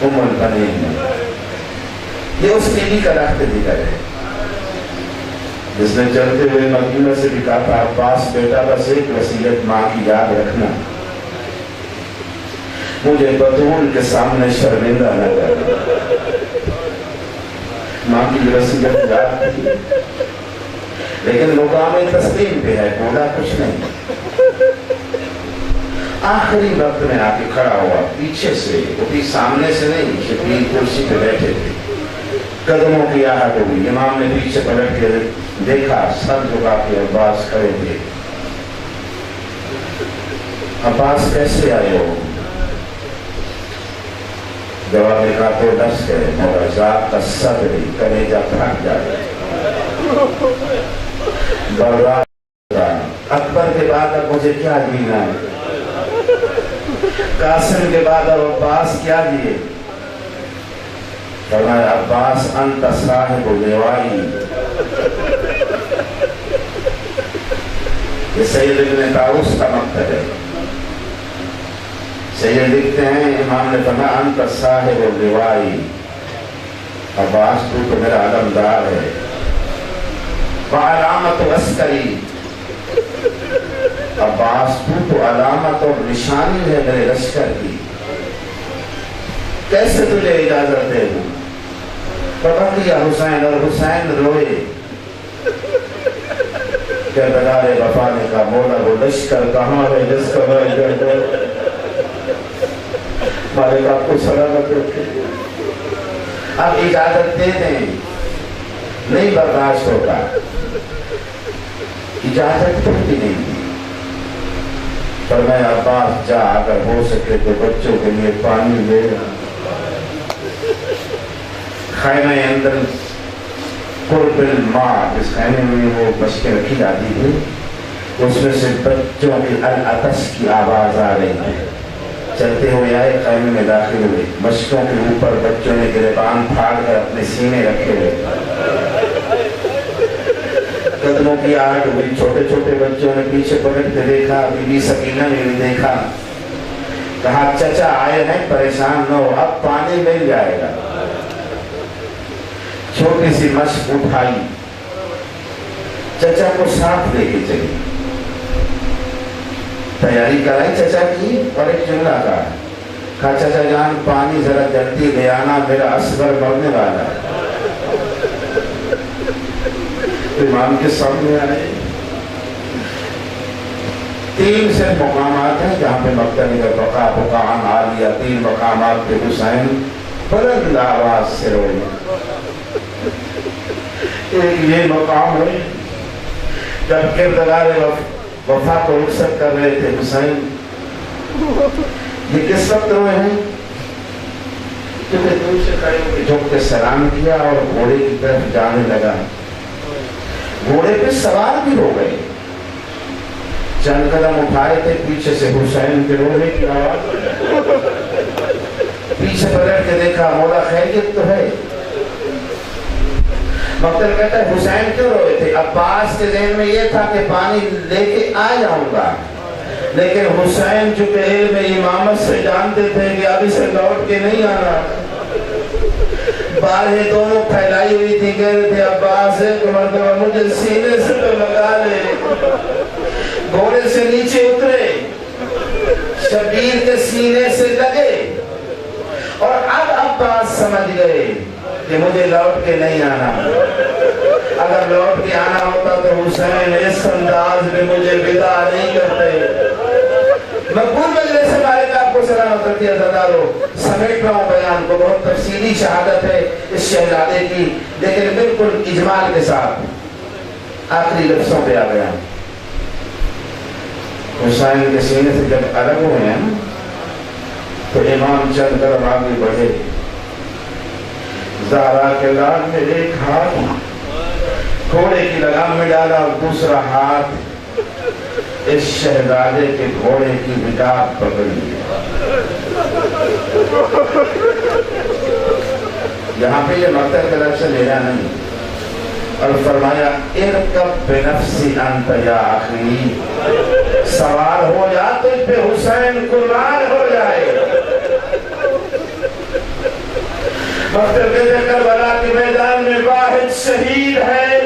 ام البنین نے۔ یہ اس بیوی کا رخت ذکر ہے جس نے چلتے ہوئے مدینہ سے بھی کہا تھا عباس بیٹا بس ایک وصیت ماں کی یاد رکھنا، مجھے بطول کے سامنے شرمندہ نہ کرنا۔ ماں کی وصیت یاد تھی لیکن مقام تسلیم پہ ہے، بولا کچھ نہیں۔ آخری وقت میں آ کے کھڑا ہوا پیچھے سے، وہ بھی سامنے سے نہیں، شبیر کرسی پہ بیٹھے تھے، قدموں کی آہٹ ہوئی، امام نے پیچھے پلٹ کے دیکھا، سر جھکا کے عباس کھڑے تھے۔ عباس کیسے آئے ہو؟ جواب کا تو دس ہے، مولا ذات کا صدر کلیجہ پھٹ جائے۔ اکبر کے بعد اب مجھے کیا جینا ہے؟ قاسم کے بعد اب عباس کیا دیے؟ فرمایا عباس انت صاحب لیوائی۔ یہ سید ابن طاؤس کا مقصد ہے۔ سید لکھتے ہیں امام نے فرمایا انت صاحب لیوائی، عباس تو میرا علمدار ہے۔ وعلامت عسکری، عباس تو علامت اور نشانی ہے میرے لشکر کی، کیسے تجھے اجازت دے دوں؟ فبکیا حسین، اور حسین روئے کہ بدار وفا نے کہا مولا وہ لشکر کہاں ہے جس کا مالک آپ کو سلامت رکھے، اب اجازت دے دیں، نہیں برداشت ہوتا، اجازت بھی نہیں دی۔ فرمایا عباس جا اگر ہو سکے تو بچوں کے لیے پانی لے گا۔ خیمہ اندر قرب الماء، جس خیمے میں وہ مشکیں رکھی جاتی تھی، اس میں سے بچوں کی العطس کی آواز آ رہی ہے۔ چلتے ہوئے آئے، خیمے میں داخل ہوئے، مشکوں کے اوپر بچوں نے گریبان پھاڑ کر اپنے سینے رکھے ہوئے، قدموں کی آہٹ ہوئی، چھوٹے چھوٹے بچوں نے پیچھے پلٹ کے دیکھا، بی بی سکینہ نے بھی دیکھا، کہا چچا آئے ہیں پریشان نہ ہو، اب پانی مل جائے گا۔ چھوٹی سی مشق اٹھائی، چچا کو ساتھ لے کے چلی، تیاری کرائی چچا کی، اور ایک جملہ کہا چچا جان پانی ذرا جلدی لے آنا، میرا اصغر مرنے والا ہے۔ امام کے سامنے آئے، 3 سے مقامات ہیں جہاں پہ مقتل بقا بقان عالیہ، 3 مقامات پہ حسین بلند آواز سے روئے۔ ایک یہ مقام ہے جب کردگار وفا کو رخصت کر رہے تھے حسین، یہ کس وقت روئے ہیں؟ کیونکہ دور سے کھڑے ہو کے جھک کے سلام کیا اور گھوڑے کی طرف جانے لگا، گھوڑے پہ سوار بھی ہو گئے، چند قدم اٹھائے تھے، پیچھے سے حسین کے رونے کی آواز، پیچھے پلٹ کے دیکھا، مولا خیریت تو ہے؟ مقتل کہتا ہے حسین کیوں روئے تھے؟ عباس کے ذہن میں یہ تھا کہ پانی لے کے آ جاؤں گا، لیکن حسین چونکہ علم امامت سے جانتے تھے کہ اب اسے لوٹ کے نہیں آنا، بالیں دونوں پھیلائی ہوئی تھی، کہہ رہے تھے عباس ایک مرتبہ مجھے سینے سے تو لگا لے۔ گھوڑے سے نیچے اترے، شبیر کے سینے سے لگے، اور اب عباس سمجھ گئے کہ مجھے لوٹ کے نہیں آنا، اگر لوٹ کے آنا ہوتا تو حسین اس انداز میں مجھے ودا نہیں کرتے۔ مقبول مجلس سے مالک آپ کو سلامت رکھتی عزتدارو، سمیٹ رہا ہوں بیان کو، بہت تفصیلی شہادت ہے اس شہزادے کی، لیکن بالکل اجمال کے ساتھ آخری لفظوں پہ آ گیا۔ حسین کے سینے سے جب الگ ہوئے ہیں تو امام چند قدم آگے بڑھے، زہرا کے لال میں ایک ہاتھ گھوڑے کی لگام میں ڈالا اور دوسرا ہاتھ اس شہزادے کے گھوڑے کی رکاب پکڑ لیا۔ یہاں پہ یہ مقتل کا لفظ لینا نہیں، اور فرمایا ارکب بنفسی انت یا اخی، سوار ہو جا تجھ پہ حسین قربان ہو جائے۔ مقتل کربلا کے میدان میں واحد شہید ہے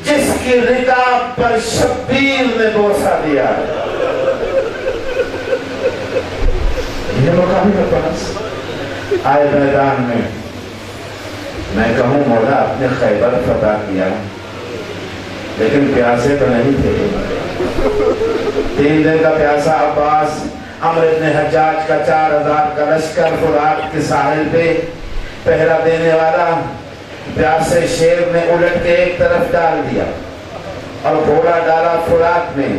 جس کی رکاب پر شبیر نے بوسہ دیا. یہ موقع میرے پاس آئے میدان میں کہوں مولا اپنے خیبر فتح کیا لیکن پیاسے تو نہیں تھے. 3 دن کا پیاسا عباس عمرو بن حجاج کا 4000 کا لشکر فرات کے ساحل پہ پہرا دینے والا. پیاسے شیر نے الٹ کے ایک طرف ڈال دیا اور گھوڑا ڈالا فرات میں.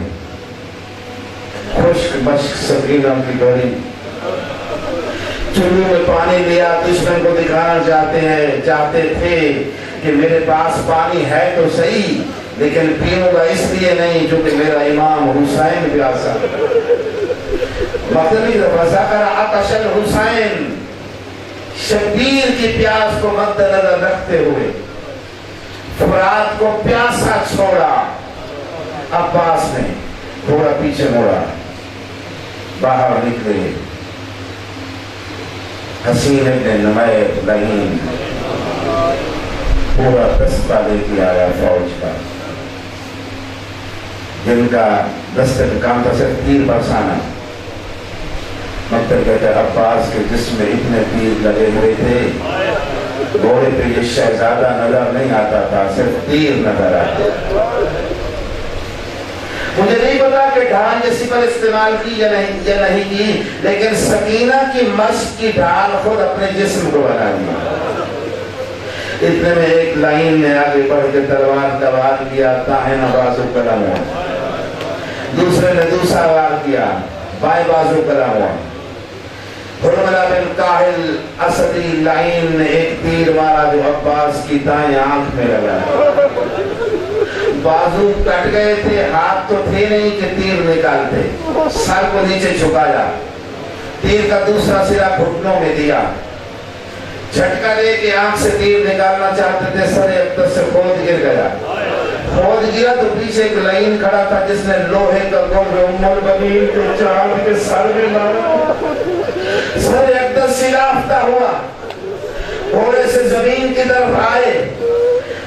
خشک مشک سکینہ کی ڈوری چلو میں پانی لیا. دشمن کو دکھانا چاہتے تھے کہ میرے پاس پانی ہے تو صحیح لیکن پیوں گا اس لیے نہیں چونکہ میرا امام حسین پیاسا. مطلب وذکر عطش الحسین، شبیر کی پیاس کو مد نظر رکھتے ہوئے فرات کو پیاسا چھوڑا. عباس نے تھوڑا پیچھے موڑا، باہر نکلے. حسین ابن نمیر لعین پورا دستہ لے کے آیا فوج کا، جن کا دستے کا کام تھا صرف تیر برسانا. مقتل کہتے ہیں عباس کے جسم میں اتنے تیر لگے ہوئے تھے گھوڑے پہ یہ شہزادہ نظر نہیں آتا تھا، صرف تیر نظر آتے. مجھے نہیں پتا کہ ڈھال جیسی پر استعمال کی یا نہیں کی لیکن سکینہ کی مشق کی ڈھال خود اپنے جسم کو بنا دیا. اتنے میں ایک لائن نے آگے بڑھ کے تلوار کا وار کیا، دائیں بازو قلم ہوا. دوسرے نے دوسرا وار کیا، بائیں بازو قلم ہوا. حرملہ بن کاہل اسدی لائن نے ایک تیر مارا جو عباس کی دائیں آنکھ میں لگا. بازو کٹ گئے تھے، ہاتھ تو تھے نہیں کہ تیر نکالتے. سر کو نیچے جھکایا، تیر کا دوسرا سرا گھٹنوں میں دیا. جھٹکا لے کے آنکھ سے تیر نکالنا چاہتے تھے، سر اقدس سے خود گر گیا. خود گرا تو پیچھے ایک لائن کھڑا تھا جس نے لوہے کا گول ام البنین کے چاند کے سر میں مارا. سر اقدس شلافتہ ہوا، گھوڑے سے زمین کی طرف آئے.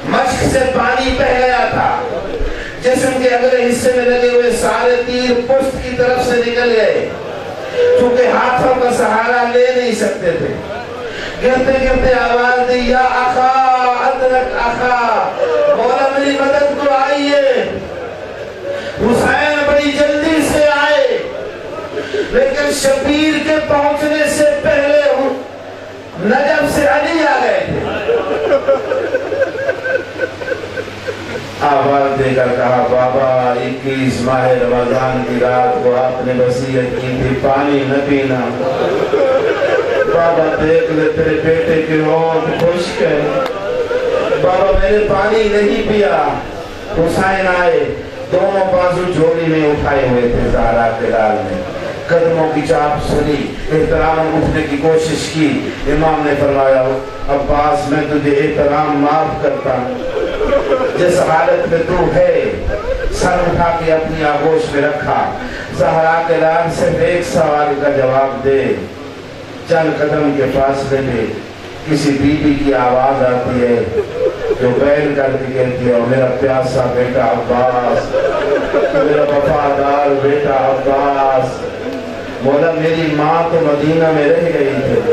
مشق سے پانی بہ گیا تھا، جسم کے اگلے حصے میں لگے ہوئے سارے تیر پشت کی طرف سے نکل گئے. چونکہ ہاتھوں کا سہارا لے نہیں سکتے تھے، گرتے گرتے آواز دی، یا اخا ادرک اخا، مولا میری مدد کو آئیے. حسین بڑی جلدی سے آئے لیکن شبیر کے پہنچنے سے پہلے نجف سے علی آ گئے تھے. آواز دے کر کہا، بابا 21 ماہ رمضان کی رات کو آپ نے وصیت کی تھی پانی نہ پینا. بابا دیکھ لے تیرے بیٹے کی ہونٹ خشک ہے. بابا میں نے پانی نہیں پیا. حسین آئے، دونوں بازو جھولی میں اٹھائے ہوئے تھے. زہرا کے لال نے قدموں کی چاپ سنی، احترام اٹھنے کی کوشش کی. امام نے فرمایا، عباس میں تجھے احترام معاف کرتا ہوں، جس حالت میں تو ہے. سر اٹھا کے اپنی آغوش میں رکھا. زہرا کے لال صرف ایک سوال کا جواب دے. چند قدم کے فاصلے میں کسی بی بی کی آواز آتی ہے جو بیل کر کے کہتی ہے، میرا پیاسا بیٹا عباس، میرا وفادار بیٹا عباس. مولا میری ماں تو مدینہ میں رہ گئی تھی،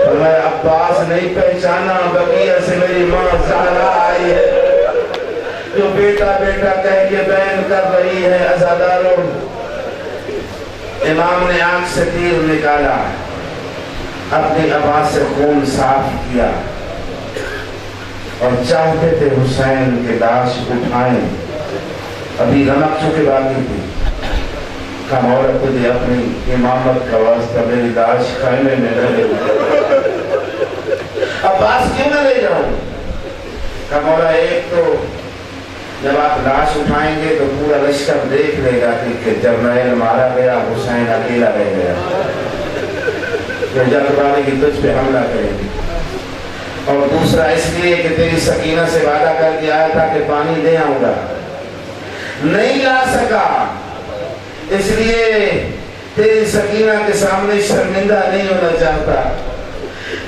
اور میں عباس نہیں پہچانا. بقیہ سے میری ماں زہرا آئی ہے جو بیٹا بیٹا کہہ کے بیان کر رہی ہے. عزاداروں، امام نے آنکھ سے تیر نکالا، اپنی آواز سے خون صاف کیا اور چاہتے تھے حسین کے لاش اٹھائیں. ابھی رمق چکے باقی تھی. کہا مولا تجھے اپنی امامت کا واسطہ میری لاش خیمے میں نہ لے جاؤ. عباس کیوں نہ لے جاؤں؟ کہا مولا ایک تو جب آپ لاش اٹھائیں گے تو پورا لشکر دیکھ لے گا کہ جرنیل مارا گیا، حسین اکیلا رہ گیا. جلدبازی کی تجھ پہ حملہ کریں گے. اور دوسرا اس لیے کہ تیری سکینہ سے وعدہ کر کے آیا تھا کہ پانی دے آؤں گا، نہیں لا سکا، اس لیے تیری سکینہ کے سامنے شرمندہ نہیں ہونا چاہتا.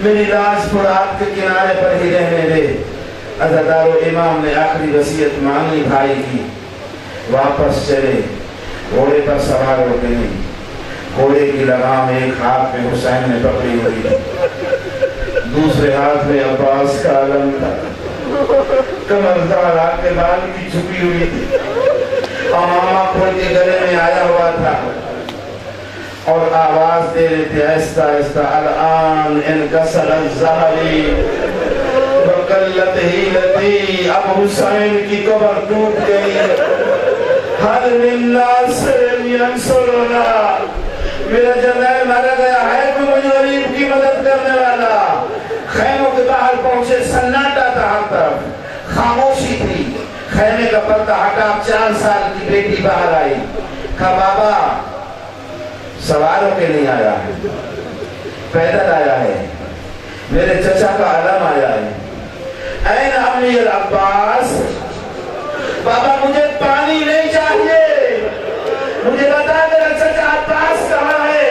میری لاش فرات کے کنارے پر ہی رہنے دے۔ عزادارو امام نے آخری وصیت مانی بھائی کی، واپس چلے، گھوڑے پر سوار ہو کے نہیں، گھوڑے کی لگام ایک ہاتھ میں حسین نے پکڑی ہوئی، دوسرے ہاتھ میں عباس کا علم تھا، کمرزدار ہاتھ کے بال کی چھپی ہوئی تھی، امامہ کھول کے گلے میں آیا ہوا تھا اور آواز دے رہے تھے ایستا ایستا الان انکسر الزہری وقلت ہیلتی، اب حسین کی قبر ٹوٹ گئی، حل من ناصر ینصرنا، میرا جنرل مارا گیا ہے، کوئی مجھے غریب کی مدد کرنے والا۔ خیموں کے باہر پہنچے، سناٹا تھا ہر طرف، خاموشی تھی، خیمے کا پردہ ہٹا، 4 سال کی بیٹی باہر آئی، کہا بابا سواروں کے نہیں آیا ہے، پیدل آیا ہے، میرے چچا کا علم آیا ہے، این امی العباس، بابا مجھے پانی نہیں چاہیے، مجھے بتا میرا چچا عباس کہاں ہے؟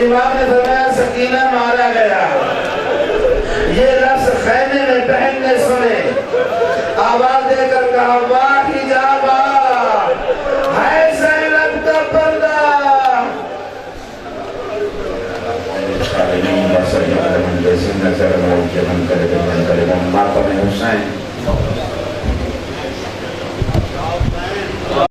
امام نے فرمایا سکینہ مارا گیا۔ یہ لفظ خیمے میں بہن نے سنے، آواز دے کر کہا واہ حجابا ہے زینب کا پردہ۔ ماتم حسین